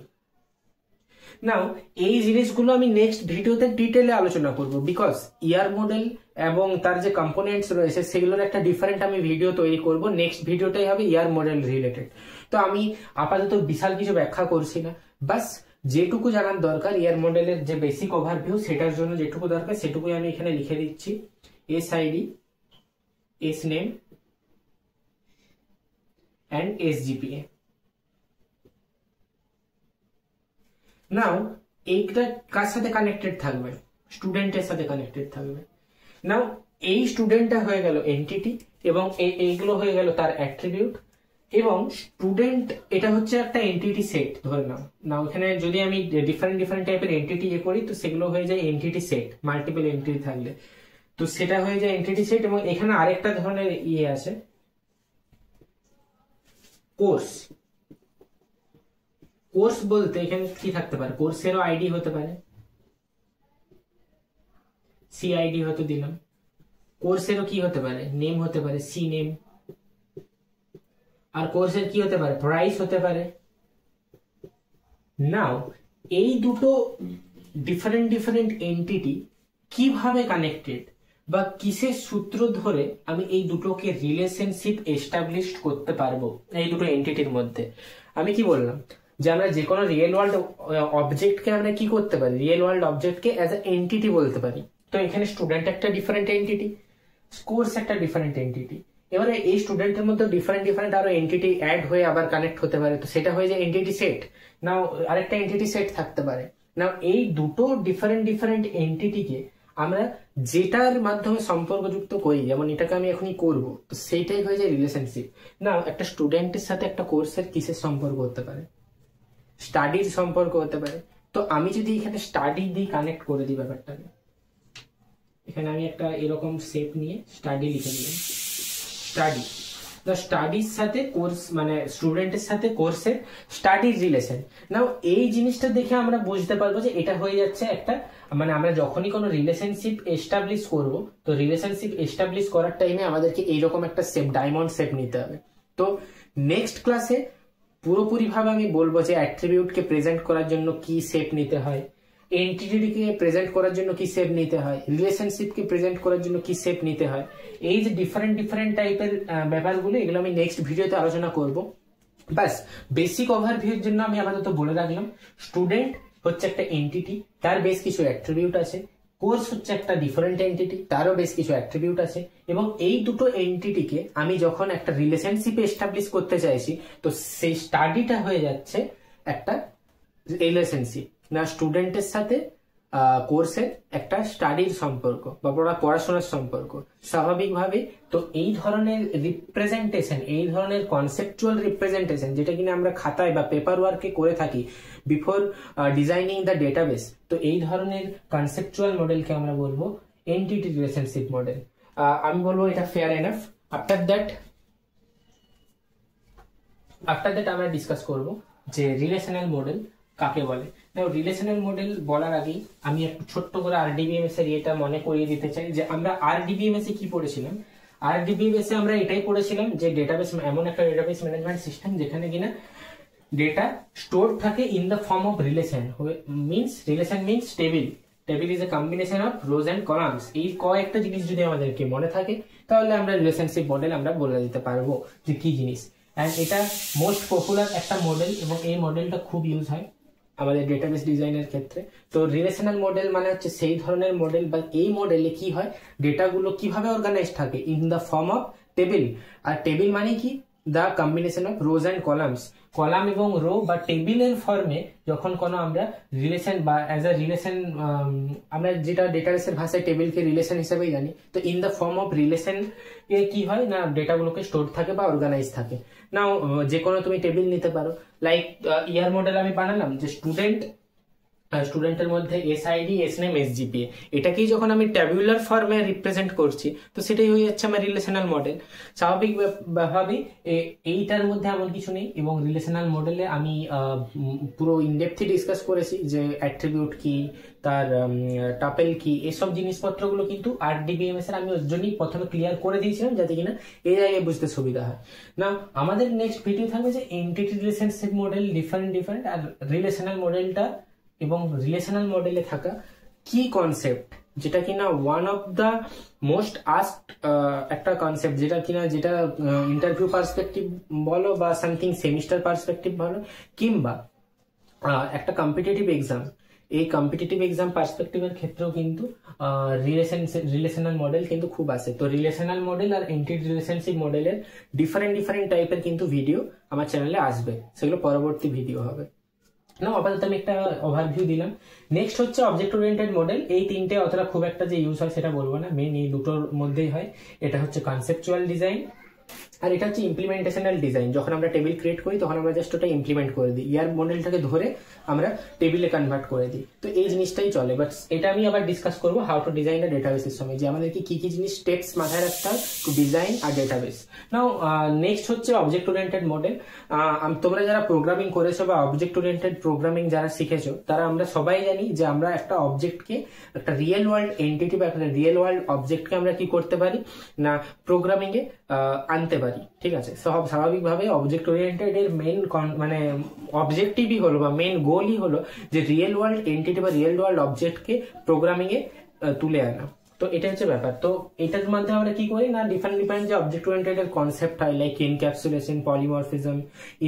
নাও এই জিনিসগুলো আমি নেক্সট ভিডিওতে ডিটেলে আলোচনা করব, বিকজ ইয়ার মডেল এবং তার যে কম্পোনেন্টস রয়েছে সেগুলোর একটা ডিফারেন্ট আমি ভিডিও তৈরি করব। নেক্সট ভিডিওটাই হবে ইয়ার মডেল রিলেটেড। তো আমি আপাতত বিশাল কিছু ব্যাখ্যা করছি না, বাস যেটুকু জানার দরকার ইয়ার মডেলের যে বেসিক ওভারভিউ, সেটার জন্য যেটুকু দরকার সেটুকুই আমি এখানে লিখে দিচ্ছি। SID, S name and SGPA. Now এইটা কার সাথে কানেক্টেড থাকবে, স্টুডেন্টের সাথে কানেক্টেড থাকবে। নাও এই স্টুডেন্টটা হয়ে গেল এন্টিটি, এবং এইগুলো হয়ে গেল তার অ্যাট্রিবিউট, এবং স্টুডেন্ট এটা হচ্ছে একটা এন্টিটি সেট ধরে নাও। নাও এখানে যদি আমি ডিফারেন্ট ডিফারেন্ট টাইপের এন্টিটি করি, তো সেগুলো হয়ে যায় এন্টিটি সেট। মাল্টিপল এন্টিটি থাকলে তো সেটা হয়ে যায় এন্টিটি সেট। এবং এখানে আরেকটা ধরনের আছে, কোর্স। কোর্স বলতে এখানে কি থাকতে পারে, কোর্সেরও আইডি হতে পারে, সিআইডি হয়তো দিলাম। কোর্সেরও কি হতে পারে, নেম হতে পারে, সি নেম। আর কোর্সের কি হতে পারে, প্রাইস হতে পারে। নাও এই দুটো ডিফারেন্ট ডিফারেন্ট এন্টিটি কিভাবে কানেক্টেড, বা কিসের সূত্র ধরে আমি এই দুটোকে রিলেশনশিপ এস্টাবলিশ করতে পারবো এই দুটো এন্টিটির মধ্যে। আমি কি বললাম, যে আমরা যে কোনো রিয়েল ওয়ার্ল্ড অবজেক্টকে আমরা কি করতে পারি, রিয়েল ওয়ার্ল্ড অবজেক্টকে অ্যাজ এ এন্টিটি বলতে পারি। তো এখানে স্টুডেন্ট একটা ডিফারেন্ট এন্টিটি, কোর্স একটা ডিফারেন্ট এন্টিটি। এবারে এই স্টুডেন্টের মধ্যে ডিফারেন্ট ডিফারেন্ট আরো এন্টিটি অ্যাড হয়ে আবার কানেক্ট হতে পারে, তো সেটা হয়ে যায় এন্টিটি সেট। নাও আরেকটা এন্টিটি সেট থাকতে পারে। নাও এই দুটো ডিফারেন্ট ডিফারেন্ট এন্টিটিকে আমরা যেটার মাধ্যমে সম্পর্কযুক্ত করি, যেমন এটাকে আমি এখনই করব, তো সেইটাই হয়ে যায় রিলেশনশিপ। নাও একটা স্টুডেন্টের সাথে একটা কোর্সের কিসের সম্পর্ক হতে পারে, স্টাডির সম্পর্ক হতে পারে। তো আমি যদি এখানে স্টাডি দিয়ে কানেক্ট করে দিই ব্যাপারটাকে, এখানে আমি একটা এরকম শেপ নিয়ে স্টাডি লিখে দিলাম, স্টাডি। তো স্টাডির সাথে কোর্স, মানে স্টুডেন্টের সাথে কোর্সের স্টাডির রিলেশন। নাও এই জিনিসটা দেখে আমরা বুঝতে পারবো যে এটা হয়ে যাচ্ছে একটা, মানে আমরা যখনই কোনো রিলেশনশিপ এস্টাবলিশ করব, তো রিলেশনশিপ এস্টাবলিশ করার টাইমে আমাদেরকে এইরকম একটা শেপ, ডায়মন্ড শেপ নিতে হবে। তো নেক্সট ক্লাসে পুরোপুরি ভাবে আমি বলবো যে অ্যাট্রিবিউটকে প্রেজেন্ট করার জন্য কি শেপ নিতে হয়, এন্টিটিকে প্রেজেন্ট করার জন্য কি শেপ নিতে হয়, রিলেশনশিপকে প্রেজেন্ট করার জন্য কি শেপ নিতে হয়। এই যে ডিফারেন্ট ডিফারেন্ট টাইপের ব্যাপারগুলো, এগুলো আমি নেক্সট ভিডিওতে আলোচনা করব। বাস বেসিক ওভারভিউর জন্য আমি আপাতত বলে রাখলাম, স্টুডেন্ট হচ্ছে একটা এন্টিটি, তার বেশ কিছু অ্যাট্রিবিউট আছে, কোর্স হচ্ছে একটা ডিফারেন্ট এন্টিটি, তারও বেশ কিছু অ্যাট্রিবিউট আছে, এবং এই দুটো এন্টিটিকে আমি যখন একটা রিলেশনশিপে এস্টাবলিশ করতে চাইছি, তো সেই স্টাডিটা হয়ে যাচ্ছে একটা রিলেশনশিপ, না স্টুডেন্টের সাথে কোর্সের একটা স্টাডির সম্পর্ক বা পড়াশোনার সম্পর্ক স্বাভাবিকভাবে। তো এই ধরনের রিপ্রেজেন্টেশন, এই ধরনের কনসেপচুয়াল রিপ্রেজেন্টেশন, যেটা কিনা আমরা খাতায় বা পেপার ওয়ার্কে করে থাকি বিফোর ডিজাইনিং দ্য ডেটাবেস, তো এই ধরনের কনসেপচুয়াল মডেলকে আমরা বলবো এন্টিটি রিলেশনশিপ মডেল। আমি বলবো এটা ফেয়ার এনাফ। আফটার দ্যাট আমরা ডিসকাস করব যে রিলেশনাল মডেল কাকে বলে। রিলেশনাল মডেল বলার আগে আমি একটু ছোট্ট করে আরডিবিএমএস এর এটা মনে করিয়ে দিতে চাই যে আমরা আরডিবিএমএস এ কি পড়েছিলাম। আরডিবিএমএস এ আমরা এটাই পড়েছিলাম যে ডেটাবেস এমন একটা ডেটাবেস ম্যানেজমেন্ট সিস্টেম যেখানে কিনা ডেটা স্টোর থাকে in the form of relation. Relation means table is a combination of rows and columns. এই কয়েকটা জিনিস যদি আমাদেরকে মনে থাকে তাহলে আমরা রিলেশনশিপ মডেল আমরা বলে দিতে পারবো যে কি জিনিস। অ্যান্ড এটা মোস্ট পপুলার একটা মডেল এবং এই মডেলটা খুব ইউজ হয় আমাদের ডেটাবেস ডিজাইনের ক্ষেত্রে। তো রিলেশনাল মডেল মানে হচ্ছে সেই ধরনের মডেল, বা এই মডেলে কি হয়, ডেটাগুলো কিভাবে অর্গানাইজ থাকে in the form of table. আর টেবিল মানে কি, the combination of rows and columns. Column এবং রো বা টেবিলের ফর্মে যখন কোনো আমরা রিলেশন বা অ্যাজ আ রিলেশন, আমরা যেটা ডেটাবেসের ভাষায় টেবিলকে রিলেশন হিসেবেই জানি, তো in the form of relation এ কি হয় না, ডেটাগুলোকে স্টোর থাকে বা অর্গানাইজ থাকে। নাও যে কোনো তুমি টেবিল নিতে পারো, লাইক ইয়ার মডেল আমি বানালাম যে স্টুডেন্টের মধ্যে এসআইডি, এসনেম, এসজিপিএ, এটাকেই যখন আমি ট্যাবুলার ফর্মে রিপ্রেজেন্ট করছি, তো সেটাই হয়ে যাচ্ছে আমার রিলেশনাল মডেল। স্বাভাবিকভাবে এইটার মধ্যে এমন কিছু নেই, এবং রিলেশনাল মডেলে আমি পুরো ইনডেপথলি ডিসকাস করেছি যে অ্যাট্রিবিউট কি, তার টাপেল কি, এসব জিনিসপত্রগুলো কিন্তু আরডিবিএমএস এর আমি ওর জন্যই প্রথমে ক্লিয়ার করে দিয়েছিলাম যাতে কিনা এই জায়গায় বুঝতে সুবিধা হয়। না আমাদের নেক্সট ভিডিও থাকবে যে এন্টিটি রিলেশনশিপ মডেল ডিফারেন্ট আর রিলেশনাল মডেলটা এবং রিলেশনাল মডেলে থাকা কি কনসেপ্ট, যেটা কিনা one of the most asked একটা কনসেপ্ট, যেটা ইন্টারভিউ পার্সপেক্টিভ বলো বা সামথিং সেমিস্টার পার্সপেক্টিভ বলো, কিংবা একটা কম্পিটিটিভ এক্সাম, এই কম্পিটিটিভ এক্সাম পার্সপেক্টিভের ক্ষেত্রেও কিন্তু রিলেশনাল মডেল কিন্তু খুব আসে। তো রিলেশনাল মডেল আর এন্টিটি রিলেশনশিপ মডেলের ডিফারেন্ট টাইপের কিন্তু ভিডিও আমার চ্যানেলে আসবে, সেগুলো পরবর্তী ভিডিও হবে। না আপাতত আমি একটা ওভারভিউ দিলাম। নেক্সট হচ্ছে অবজেক্ট ওরিয়েন্টেড মডেল। এই তিনটে অতটা খুব একটা যে ইউজ হয় সেটা বলবো না, মেন এই দুটোর মধ্যেই হয়। এটা হচ্ছে কনসেপচুয়াল ডিজাইন আর এটা হচ্ছে ইমপ্লিমেন্টেশনাল ডিজাইন। যখন আমরা টেবিল ক্রিয়েট করি তখন আমরা জাস্ট ওটা ইমপ্লিমেন্ট করে দিই, ইয়ার মডেলটাকে ধরে আমরা টেবিলে কনভার্ট করে দিই। তো এই জিনিসটাই চলে, বাট এটা আমি আবার ডিসকাস করবো হাউ টু ডিজাইন আ ডেটাবেসের সময়, যে আমাদেরকে কি কি জিনিস স্টেপস মাথায় রাখতে হয় টু ডিজাইন আর ডেটাবেস। নাও নেক্সট হচ্ছে অবজেক্ট ওরিয়েন্টেড মডেল। তোমরা যারা প্রোগ্রামিং করেছো বা অবজেক্ট ওরিয়েন্টেড প্রোগ্রামিং যারা শিখেছো, তারা আমরা সবাই জানি যে আমরা একটা অবজেক্টকে, একটা রিয়েল ওয়ার্ল্ড এন্টিটি বা একটা রিয়েল ওয়ার্ল্ড অবজেক্টকে আমরা কি করতে পারি না, প্রোগ্রামিং এ আনতে পারি। ঠিক আছে, স্বাভাবিকভাবে অবজেক্ট ওরিয়েন্টেড এর মেইন মানে অবজেক্টিভই হলো বা মেইন গোলই হলো যে রিয়েল ওয়ার্ল্ড এন্টিটি বা রিয়েল ওয়ার্ল্ড অবজেক্টকে প্রোগ্রামিং এ তুলে আনা। তো এটা হচ্ছে ব্যাপার। তো এটার মাধ্যমে আমরা কি করি না, ডিফারেন্ট যে অবজেক্ট ওরিয়েন্টেড এর কনসেপ্ট হয়, লাইক এনক্যাপসুলেশন, পলিমরফিজম,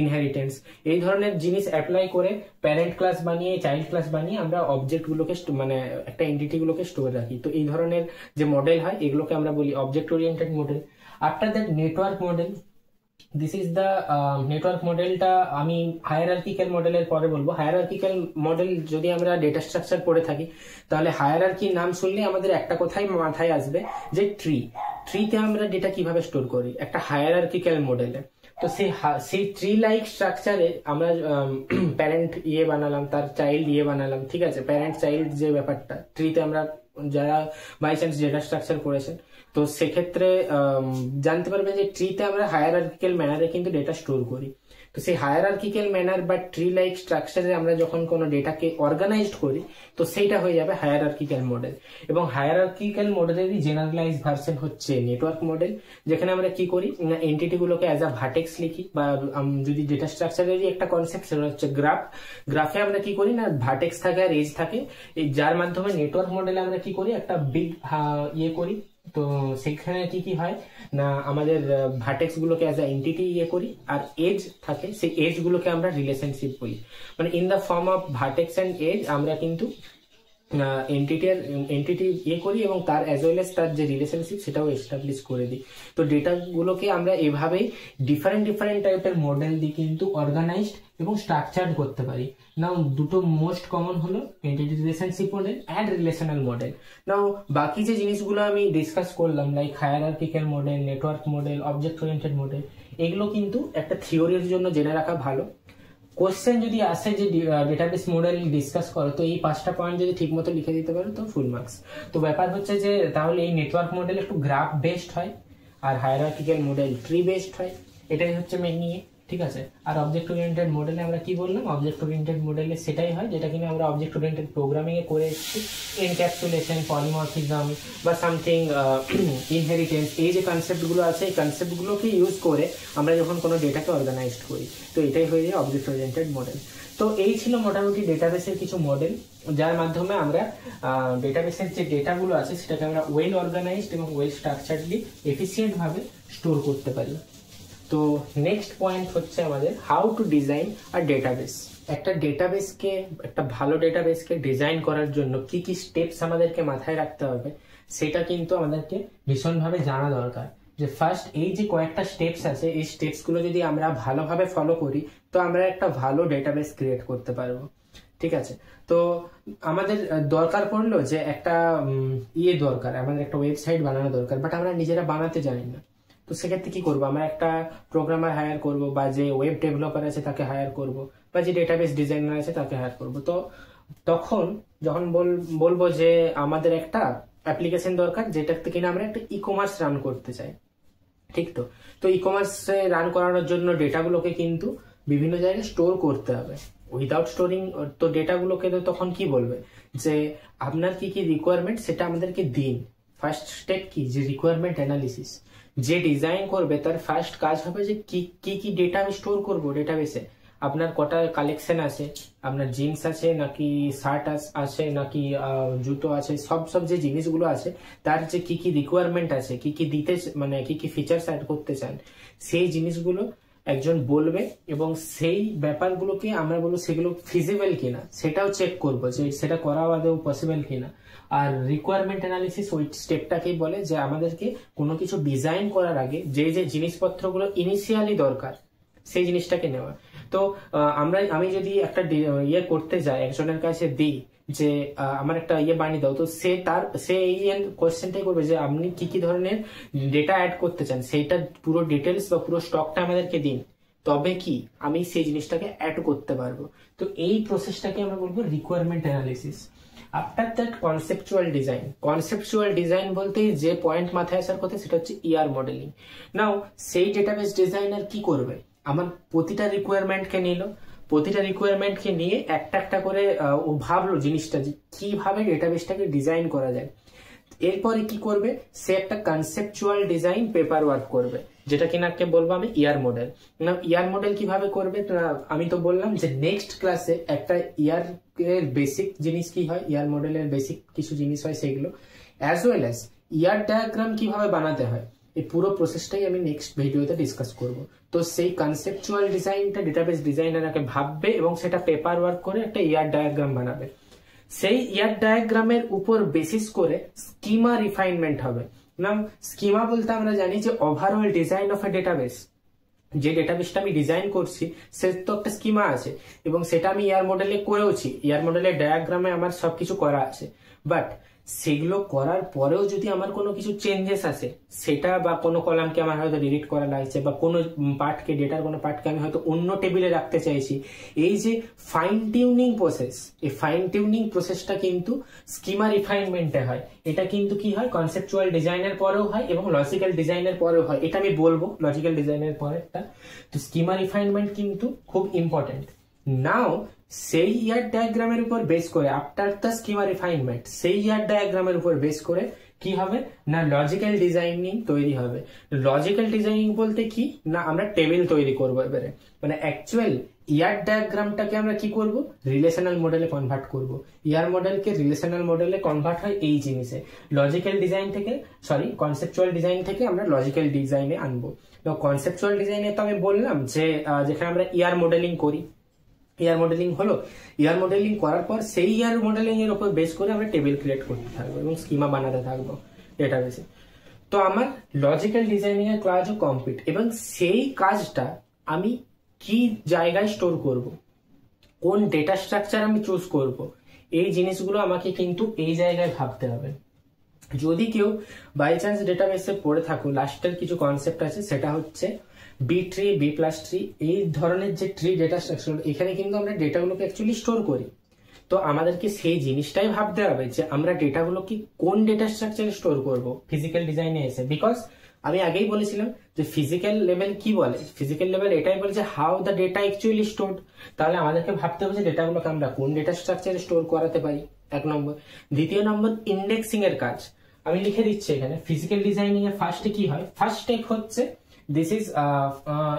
ইনহেরিটেন্স, এই ধরনের জিনিস অ্যাপ্লাই করে প্যারেন্ট ক্লাস বানিয়ে, চাইল্ড ক্লাস বানিয়ে আমরা অবজেক্ট গুলোকে মানে একটা এন্টিটি গুলোকে স্টোর রাখি। তো এই ধরনের যে মডেল হয় এগুলোকে আমরা বলি object oriented model. After that network model. This is the network মডেলটা আমি হায়ারার্কিক্যাল মডেলের পরে বলবো। হায়ারার্কিক্যাল মডেল যদি আমরা ডেটা স্ট্রাকচার পড়ে থাকি তাহলে হায়ারার্কির নাম শুনলে আমাদের একটা কথাই মাথায় আসবে যে ট্রিতে আমরা ডেটা কিভাবে স্টোর করি একটা হায়ারার্কিক্যাল মডেলে। তো সেই ট্রি লাইক স্ট্রাকচারে আমরা প্যারেন্ট বানালাম, তার চাইল্ড বানালাম। ঠিক আছে, প্যারেন্ট চাইল্ড যে ব্যাপারটা ট্রিতে আমরা যারা বাই চান্স ডেটা স্ট্রাকচার করেছেন, তো সেক্ষেত্রে জানতে পারবেন যে ট্রিতে আমরা হায়ারার্কিক্যাল ম্যানারে কিন্তু ডেটা স্টোর করি। তো সেই হায়ারার্কিক্যাল ম্যানার বা ট্রি লাইক স্ট্রাকচারে আমরা যখন কোনো ডেটাকে অর্গানাইজড করি তো সেইটা হয়ে যাবে হায়ারার্কিক্যাল মডেল। এবং হায়ারার্কিক্যাল মডেলেরই জেনারেলাইজ ভার্সন হচ্ছে নেটওয়ার্ক মডেল, যেখানে আমরা কি করি না এন্টিটি গুলোকে অ্যাজ আ ভার্টেক্স লিখি, বা যদি ডেটা স্ট্রাকচারেরই একটা কনসেপ্ট সেটা হচ্ছে গ্রাফে আমরা কি করি না ভার্টেক্স থাকে আর এজ থাকে, যার মাধ্যমে নেটওয়ার্ক মডেলে আমরা কি করি একটা বিগ করি। তো সেখানে কি হয় না আমাদের ভার্টেক্স গুলোকে অ্যাজ আ এন্টিটি করি, আর এজ থাকে, সেই এজ গুলোকে আমরা রিলেশনশিপ বলি। মানে in the form of vertex and edge আমরা কিন্তু এন্টিটি ইয়ে করি এবং তার অ্যাজ ওয়েল এস তার যে রিলেশনশিপ সেটাও এস্টাবলিশ করে দিই। তো ডেটাগুলোকে আমরা এভাবেই ডিফারেন্ট টাইপের মডেল দিয়ে কিন্তু অর্গানাইজড এবং স্ট্রাকচার্ড করতে পারি। নাও দুটো মোস্ট কমন হলো entity relationship model and relational model. Now বাকি যে জিনিসগুলো আমি ডিসকাস করলাম like hierarchical model, network model, object oriented model, এগুলো কিন্তু একটা থিওরির জন্য জেনে রাখা ভালো। কোশ্চেন যদি আসে যে ডেটাবেস মডেল ডিসকাস করো, তো এই 5টা পয়েন্ট যদি ঠিক মতো লিখে দিতে পারো তো ফুল মার্কস। তো ব্যাপার হচ্ছে যে তাহলে এই নেটওয়ার্ক মডেল একটু গ্রাফ বেসড হয় আর হায়ারার্কিক্যাল মডেল ট্রি বেসড হয়, এটাই হচ্ছে মেন নিয়ে, ঠিক আছে। আর অবজেক্ট ওরিয়েন্টেড মডেলে আমরা কি বললাম, অবজেক্ট ওরিয়েন্টেড মডেলে সেটাই হয় যেটা কিনা আমরা অবজেক্ট ওরিয়েন্টেড প্রোগ্রামিং এ করে এসেছি। এনক্যাপসুলেশন, পলিমরফিজম বা সামথিং ইনহেরিটেন্স, এই যে কনসেপ্টগুলো আছে এই কনসেপ্টগুলোকে ইউজ করে আমরা যখন কোনো ডেটাকে অর্গানাইজড করি, তো এটাই হয়ে যায় অবজেক্ট ওরিয়েন্টেড মডেল। তো এই ছিল মোটামুটি ডেটাবেসের কিছু মডেল, যার মাধ্যমে আমরা ডেটাবেসের যে ডেটাগুলো আছে সেটাকে আমরা ওয়েল অর্গানাইজড এবং ওয়েল স্ট্রাকচারডলি এফিসিয়েন্ট ভাবে স্টোর করতে পারি। তো নেক্সট পয়েন্ট হচ্ছে আমাদের how to design a database. একটা ভালো ডেটাবেসকে ডিজাইন করার জন্য কি কি স্টেপস আমাদেরকে মাথায় রাখতে হবে সেটা কিন্তু আমাদেরকে ভীষণভাবে জানা দরকার। যে ফার্স্ট এই যে কয়েকটা স্টেপস আছে এই স্টেপসগুলো যদি আমরা ভালোভাবে ফলো করি তো আমরা একটা ভালো ডেটাবেস ক্রিয়েট করতে পারবো, ঠিক আছে। তো আমাদের দরকার পড়লো যে একটা দরকার, আমাদের একটা ওয়েবসাইট বানানো দরকার, বাট আমরা নিজেরা বানাতে জানি না। তো সেক্ষেত্রে কি করবো, আমরা একটা প্রোগ্রামার হায়ার করব, বা যে ওয়েব ডেভেলপার আছে তাকে হায়ার করব, বা যে ডেটাবেস ডিজাইনার আছে তাকে হায়ার করব। তো তখন যখন বলবো যে আমাদের একটা অ্যাপ্লিকেশন দরকার যেটাতে কিনা আমরা একটা ই কমার্স রান করতে চাই, ঠিক তো। তো ই কমার্সে রান করানোর জন্য ডেটাগুলোকে কিন্তু বিভিন্ন জায়গায় স্টোর করতে হবে। উইদাউট স্টোরিং তো ডেটাগুলোকে তো তখন কি বলবে যে আপনার কি কি রিকোয়ারমেন্ট সেটা আমাদেরকে দিন। ফার্স্ট স্টেপ কি, যে রিকোয়ারমেন্ট অ্যানালিসিস। যে ডিজাইন করবে তার ফার্স্ট কাজ হবে যে কি ডেটা আমি স্টোর করবো ডেটাবেসে। আপনার কটা কালেকশন আছে, আপনার জিন্স আছে নাকি শার্ট আছে নাকি জুতো আছে, সব যে জিনিসগুলো আছে তার যে কি রিকোয়ারমেন্ট আছে, কি দিতে মানে কি ফিচার্স অ্যাড করতে চান, সেই জিনিসগুলো একজন বলবে এবং সেই ব্যাপারগুলোকে আমরা বলবো সেগুলো ফিজিবল কিনা সেটাও চেক করবো যে সেটা করা আদৌ পসিবল কিনা। আর রিকোয়ারমেন্ট অ্যানালিসিস ওই স্টেপটাকেই বলে যে আমাদেরকে কোনো কিছু ডিজাইন করার আগে যে জিনিসপত্রগুলো ইনিশিয়ালি দরকার সেই জিনিসটাকে নেওয়া। তো আমি যদি একটা করতে যাই, একজনের কাছে দিই যে আমার একটা বানিয়ে দাও, তো সে এই কোয়েশ্চেনটাই করবে যে আপনি কি ধরনের ডেটা অ্যাড করতে চান, সেইটা পুরো ডিটেলস বা পুরো স্টকটা আমাদেরকে দিন, তবে কি আমি সেই জিনিসটাকে অ্যাড করতে পারবো। তো এই প্রসেসটাকে আমরা বলবো requirement analysis. After that conceptual design বলতে যে পয়েন্ট মাথায় আসার কথা সেটা হচ্ছে ইয়ার মডেলিং। নাও সেই ডেটাবেস ডিজাইনার কি করবে, আমার প্রতিটা রিকোয়ারমেন্টকে নিয়ে একটা করে ও ভাবলো জিনিসটা যে কিভাবে ডেটাবেসটাকে ডিজাইন করা যায়। এরপরে কি করবে, সে একটা কনসেপচুয়াল ডিজাইন পেপার ওয়ার্ক করবে, যেটা কিনাকে বলবো আমি ইয়ার মডেল। না ইয়ার মডেল কিভাবে করবে, আমি তো বললাম যে নেক্সট ক্লাসে একটা ইয়ার এর বেসিক জিনিস কি হয়, ইয়ার মডেলের বেসিক কিছু জিনিস হয় সেগুলো, অ্যাজ ওয়েল অ্যাজ ইয়ার ডায়াগ্রাম কিভাবে বানাতে হয়, এই পুরো প্রসেসটাই আমি নেক্সট ভিডিওতে ডিসকাস করব। তো সেই কনসেপচুয়াল ডিজাইনটা ডেটাবেস ডিজাইনারকে ভাববে এবং সেটা পেপার ওয়ার্ক করে একটা ইয়ার ডায়াগ্রাম বানাবে। সেই ইয়ার ডায়াগ্রামের উপর বেসিস করে স্কিমা রিফাইনমেন্ট হবে। নাম স্কিমা বলতে আমরা জানি যে overall design of A database. যে ডেটাবেসটা আমি ডিজাইন করছি সে তো একটা স্কিমা আছে এবং সেটা আমি ইয়ার মডেলে করেওছি, ইয়ার মডেলের ডায়াগ্রামে আমার সবকিছু করা আছে। বাট সেগুলো করার পরেও যদি আমার কোনো কিছু চেঞ্জেস আসে, সেটা বা কোনো কলামকে আমার হয়তো ডিলিট করা লাগছে বা কোনো পার্টকে ডেটার কোনো পার্টকে আমি হয়তো অন্য টেবিলে রাখতে চাইছি, এই যে ফাইন টিউনিং প্রসেস, এই ফাইন টিউনিং প্রসেসটা কিন্তু স্কিমা রিফাইনমেন্টে হয়। এটা কিন্তু কি হয়, কনসেপচুয়াল ডিজাইনের পরেও হয় এবং লজিক্যাল ডিজাইনের পরেও হয়, এটা আমি বলবো লজিক্যাল ডিজাইনের পরেরটা। তো স্কিমা রিফাইনমেন্ট কিন্তু খুব ইম্পর্টেন্ট। নাও সেই ইয়ার ডায়াগ্রামের উপর বেস করে আফটার দ্য স্কিমা রিফাইনমেন্ট সেই ইয়ার ডায়াগ্রামের উপর বেস করে কি হবে না লজিক্যাল ডিজাইনিং তৈরি হবে। লজিক্যাল ডিজাইনিং বলতে কি না আমরা টেবিল তৈরি করবো এবারে, মানে অ্যাকচুয়াল ইয়ার ডায়াগ্রামটাকে আমরা কি করব, রিলেশনাল মডেলে কনভার্ট করব। ইয়ার মডেলকে রিলেশনাল মডেলে কনভার্ট হয় এই জিনিসে, লজিক্যাল ডিজাইন থেকে কনসেপচুয়াল ডিজাইন থেকে আমরা লজিক্যাল ডিজাইনে আনবো। তো কনসেপচুয়াল ডিজাইনে তো আমি বললাম যে যেখানে আমরা ইয়ার মডেলিং করি, ইয়ার মডেলিং হলো, ইয়ার মডেলিং করার পর সেই ইয়ার মডেলিং এর উপর বেস করে আমরা টেবিল ক্রিয়েট করতে থাকবো এবং স্কিমা বানাতে থাকবো ডেটাবেসে। তো আমার লজিক্যাল ডিজাইনিং এর কাজও কমপ্লিট, এবং সেই কাজটা আমি কি জায়গায় স্টোর করব, কোন ডেটা স্ট্রাকচার আমি চুজ করব, এই জিনিসগুলো আমাকে কিন্তু এই জায়গায় ভাবতে হবে। যদি কেউ বাই চান্স ডেটাবেসে পড়ে থাকো, লাস্টের কিছু কনসেপ্ট আছে, সেটা হচ্ছে B tree, B plus tree, এই ধরনের যে ট্রি ডেটা স্ট্রাকচার, এখানে কিন্তু আমরা ডেটাগুলোকে অ্যাকচুয়ালি স্টোর করি। তো আমাদেরকে সেই জিনিসটাই ভাবতে হবে যে আমরা ডেটাগুলোকে কোন ডেটা স্ট্রাকচারে স্টোর করব ফিজিক্যাল ডিজাইনে এসে। বিকজ আমি আগেই বলেছিলাম যে ফিজিক্যাল লেভেল কি বলে, ফিজিক্যাল লেভেল এটাই বলে যে how the data actually stored. তাহলে আমাদেরকে ভাবতে হবে যে ডেটাগুলোকে আমরা কোন ডেটা স্ট্রাকচারে স্টোর করাতে পারি, 1 নম্বর। দ্বিতীয় নম্বর, ইন্ডেক্সিং এর কাজ আমি লিখে দিচ্ছি এখানে। ফিজিক্যাল ডিজাইনিং এর ফার্স্টে কি হয়, ফার্স্ট স্টেপ হচ্ছে দিস ইজ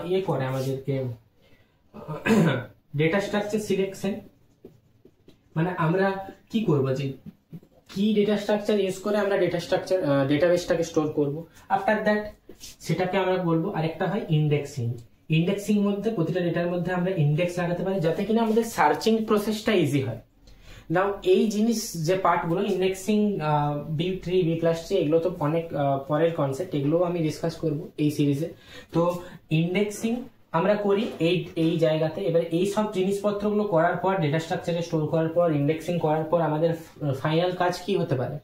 ইয়ে করে আমাদেরকে ডেটা স্ট্রাকচার সিলেকশন। মানে আমরা কি করবো, যে কি ডেটা স্ট্রাকচার ইউজ করে আমরা ডেটাবেসটাকে স্টোর করব। আফটার দ্যাট সেটাকে আমরা বলবো। আরেকটা হয় ইন্ডেক্সিং। ইন্ডেক্সিং মধ্যে প্রতিটা ডেটার মধ্যে আমরা ইন্ডেক্স লাগাতে পারি, যাতে কিনা আমাদের সার্চিং প্রসেসটা ইজি হয়। নাও এই জিনিস যে পার্টগুলো indexing, B tree, B plus tree, এগুলো তো অনেক পরের কনসেপ্ট, এগুলো আমি ডিসকাস করব এই সিরিজে। তো ইন্ডেক্সিং আমরা করি এই জায়গাতে। এবার এই সব জিনিসপত্রগুলো করার পর, ডেটা স্ট্রাকচারে স্টোর করার পর, ইন্ডেক্সিং করার পর আমাদের ফাইনাল কাজ কি হতে পারে।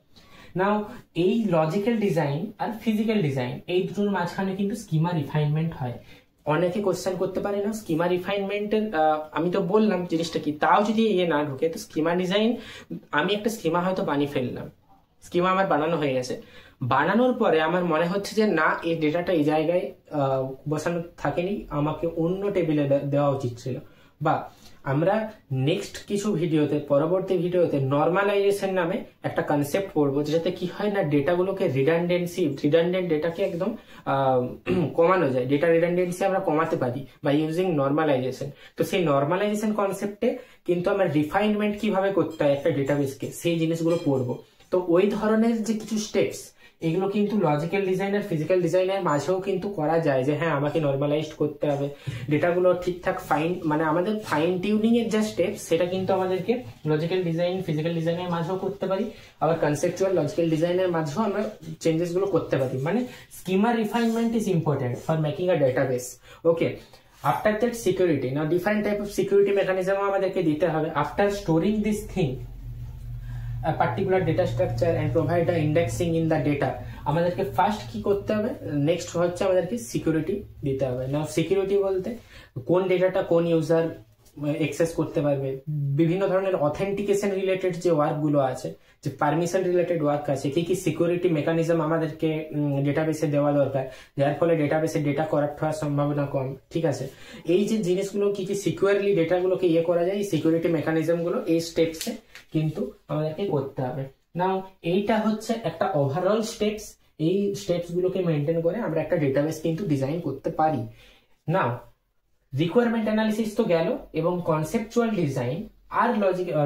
নাও এই লজিক্যাল ডিজাইন আর ফিজিক্যাল ডিজাইন, এই দুটোর মাঝখানে কিন্তু স্কিমা রিফাইনমেন্ট হয়। অনেকে কোশ্চেন করতে পারে না স্কিমা রিফাইনমেন্টের, আমি তো বললাম জিনিসটা কি, তাও যদি ইয়ে না ঢুকে, তো স্কিমা ডিজাইন, আমি একটা স্কিমা হয়তো বানিয়ে ফেললাম, স্কিমা আমার বানানো হয়ে গেছে, বানানোর পরে আমার মনে হচ্ছে যে না, এই ডেটাটা এই জায়গায় বসানো থাকেনি, আমাকে অন্য টেবিলে দেওয়া উচিত ছিল। বা আমরা নেক্সট কিছু ভিডিওতে, পরবর্তী ভিডিওতে নর্মালাইজেশন নামে একটা কনসেপ্ট পড়বো, যেটাতে কি হয় না, ডেটাগুলোকে রিডান্ডেন্ট ডেটাকে একদম কমানো যায়, ডেটা রিডান্ডেন্সি আমরা কমাতে পারি বাই ইউজিং নর্মালাইজেশন। তো সেই নর্মালাইজেশন কনসেপ্টে কিন্তু আমরা রিফাইনমেন্ট কিভাবে করতে হয় একটা ডেটাবেসকে, সেই জিনিসগুলো পড়বো। তো ওই ধরনের যে কিছু স্টেপস, এগুলো কিন্তু লজিক্যাল ডিজাইন আর ফিজিক্যাল ডিজাইনের মাঝেও কিন্তু করা যায়, যে হ্যাঁ আমাকে নর্মালাইজড করতে হবে ডেটাগুলো ঠিকঠাক, মানে আমাদের ফাইন টিউনিং এর যে স্টেপ, সেটা কিন্তু আমাদেরকে লজিক্যাল ডিজাইন, ফিজিক্যাল ডিজাইনের মাঝেও করতে পারি, আবার কনসেপচুয়াল লজিক্যাল ডিজাইনের মাঝেও আমরা চেঞ্জেস গুলো করতে পারি। মানে schema refinement is important for making a database. Okay, after that security. Now different type of security mechanism আমাদেরকে দিতে হবে। After storing this thing, a particular data structure and provide the indexing in the data, আমাদেরকে first কি করতে হবে, next হচ্ছে আমাদেরকে security দিতে হবে। না সিকিউরিটি বলতে কোন ডেটাটা কোন ইউজার অ্যাক্সেস করতে পারবে, বিভিন্ন ধরনের অথেন্টিকেশন রিলেটেড যে ওয়ার্ক গুলো আছে, যে পারমিশন রিলেটেড ওয়ার্ক আছে, কি কি সিকিউরিটি মেকানিজম আমাদেরকে ডেটাবেসে দেওয়া দরকার, যার ফলে ডেটাবেসে ডেটা করাপ্ট হওয়ার সম্ভাবনা কম। ঠিক আছে, এই যে জিনিসগুলো কি কি সিকিউরলি ডেটাগুলোকে ইয়ে করা যায়, সিকিউরিটি মেকানিজম গুলো এই স্টেপসে কিন্তু আমাদেরকে করতে হবে। নাও এইটা হচ্ছে একটা ওভারঅল স্টেপস, এই স্টেপস গুলোকে মেনটেন করে আমরা একটা ডেটাবেস কিন্তু ডিজাইন করতে পারি। নাও রিকোয়ারমেন্ট অ্যানালিসিস তো গেল, এবং কনসেপচুয়াল ডিজাইন আর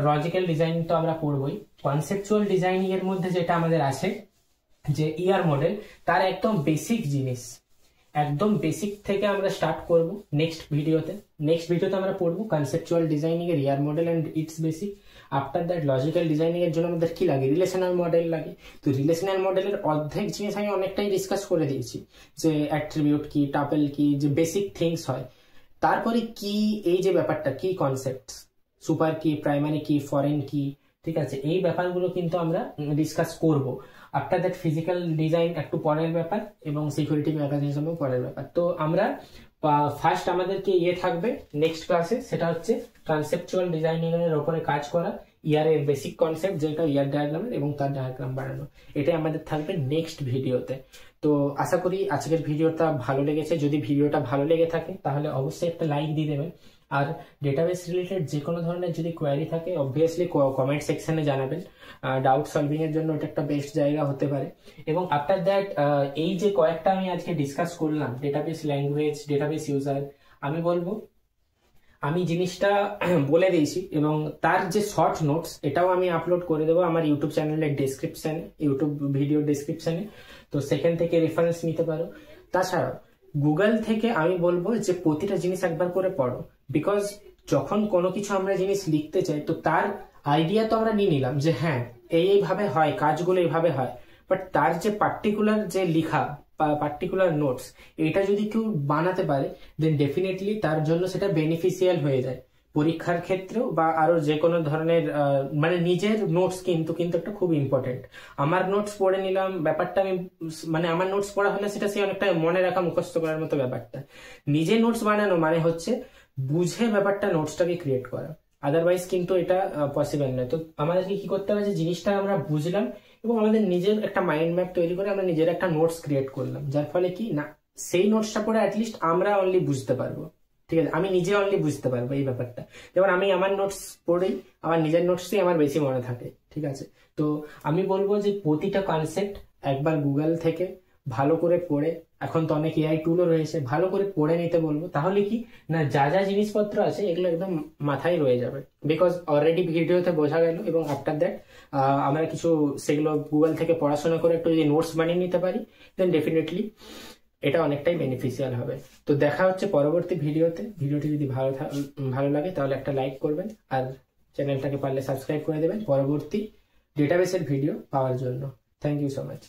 লজিক্যাল ডিজাইন তো আমরা পড়বই। কনসেপচুয়াল ডিজাইনিং এর মধ্যে যেটা আমাদের আছে, যে ইয়ার মডেল, তার একদম বেসিক জিনিস, একদম বেসিক থেকে আমরা স্টার্ট করব নেক্সট ভিডিওতে আমরা পড়বো কনসেপচুয়াল ডিজাইনিং এর ER model and its basic. After that logical designing এর জন্য আমাদের কি লাগে, রিলেশনাল মডেল লাগে। তো রিলেশনাল মডেলের অর্ধেক জিনিস আমি অনেকটাই ডিসকাস করে দিয়েছি, যে অ্যাট্রিবিউট কি, টাপেল কি, যে বেসিক থিংস হয়। তারপরে কি, এই যে ব্যাপারটা কি, কনসেপ্ট, সুপার কি, প্রাইমারি কি, ফরেন কি, ঠিক আছে, এই ব্যাপারগুলো কিন্তু আমরা ডিসকাস করব। আফটার দ্যাট ফিজিক্যাল ডিজাইন একটু পরের ব্যাপার, এবং সিকিউরিটি মেকানিজমও পরের ব্যাপার। তো আমরা ফার্স্ট আমাদেরকে ইয়ে থাকবে নেক্সট ক্লাসে, সেটা হচ্ছে কনসেপচুয়াল ডিজাইনিং এর উপরে কাজ করা, ইয়ারের বেসিক কনসেপ্ট যেটা ইয়ার ডায়াগ্রামের, এবং তার ডায়াগ্রাম বানানো, এটাই আমাদের থাকবে নেক্সট ভিডিওতে। তো আশা করি আজকের ভিডিওটা ভালো লেগেছে। যদি ভিডিওটা ভালো লেগে থাকে তাহলে অবশ্যই একটা লাইক দিয়ে দেবেন। আর ডেটাবেস রিলেটেড যে কোনো ধরনের যদি কোয়ারি থাকে অবভিয়াসলি কমেন্ট সেকশনে জানাবেন। ডাউট সলভিং এর জন্য এটা একটা বেস্ট জায়গা হতে পারে। এবং আফটার দ্যাট এই যে কয়েকটা আমি আজকে ডিসকাস করলাম, ডেটাবেস ল্যাঙ্গুয়েজ, ডেটাবেস ইউজার, আমি বলবো আমি জিনিসটা বলে দিয়েছি, এবং তার যে শর্ট নোটস এটাও আমি আপলোড করে দেবো আমার ইউটিউব চ্যানেলের ডেসক্রিপশনে, ইউটিউব ভিডিও ডেসক্রিপশনে। তো সেখান থেকে রেফারেন্স নিতে পারো। তাছাড়াও গুগল থেকে আমি বলবো যে প্রতিটা জিনিস একবার করে পড়ো, বিকজ যখন কোনো কিছু আমরা জিনিস লিখতে চাই তো তার আইডিয়া তো আমরা নিয়ে নিলাম যে হ্যাঁ এইভাবে হয়, কাজগুলো এইভাবে হয়, বাট তার যে পার্টিকুলার যে লেখা বা পার্টিকুলার নোটস, এটা যদি কেউ বানাতে পারে দেন ডেফিনেটলি তার জন্য সেটা বেনিফিশিয়াল হয়ে যায় পরীক্ষার ক্ষেত্রেও বা আরো যে কোনো ধরনের মানে নিজের নোটস কিন্তু কিন্তু একটা খুব ইম্পর্টেন্ট। আমার নোটস পড়ে নিলাম ব্যাপারটা আমি মানে আমার নোটস পড়া হলে সেটা সে অনেকটা মনে রাখা মুখস্থ করার মতো ব্যাপারটা। নিজে নোটস বানানো মানে হচ্ছে বুঝে ব্যাপারটা নোটসটাকে ক্রিয়েট করা, আদারওয়াইজ কিন্তু এটা পসিবল নয়। তো আমাদেরকে কি করতে হবে যে জিনিসটা আমরা বুঝলাম এবং আমাদের নিজের একটা মাইন্ড ম্যাপ তৈরি করে আমরা নিজের একটা নোটস ক্রিয়েট করলাম, যার ফলে কি না সেই নোটসটা পড়ে অ্যাটলিস্ট আমরা অনলি বুঝতে পারবো, ঠিক আছে, আমি নিজে অনলি বুঝতে পারবো এই ব্যাপারটা। যেমন আমি আমার নোটস পড়েই আমার নিজের নোটসই আমার বেশি মনে থাকে, ঠিক আছে। তো আমি বলবো যে প্রতিটা কনসেপ্ট একবার গুগল থেকে ভালো করে পড়ে, এখন তো অনেক এআই টুলও রয়েছে, ভালো করে পড়ে নিতে বলবো। তাহলে কি না যা যা জিনিসপত্র আছে এগুলো একদম মাথায় রয়ে যাবে, বিকজ অলরেডি ভিডিওতে বোঝা গেল। এবং আফটার দ্যাট আমরা কিছু সেগুলো গুগল থেকে পড়াশোনা করে একটু যদি নোটস বানিয়ে নিতে পারি দেন ডেফিনেটলি এটা অনেকটাই বেনিফিশিয়াল হবে। তো দেখা হচ্ছে পরবর্তী ভিডিওতে। ভিডিওটি যদি ভালো লাগে তাহলে একটা লাইক করবেন আর চ্যানেলটাকে পারলে সাবস্ক্রাইব করে দেবেন পরবর্তী ডেটাবেসের ভিডিও পাওয়ার জন্য। Thank you so much.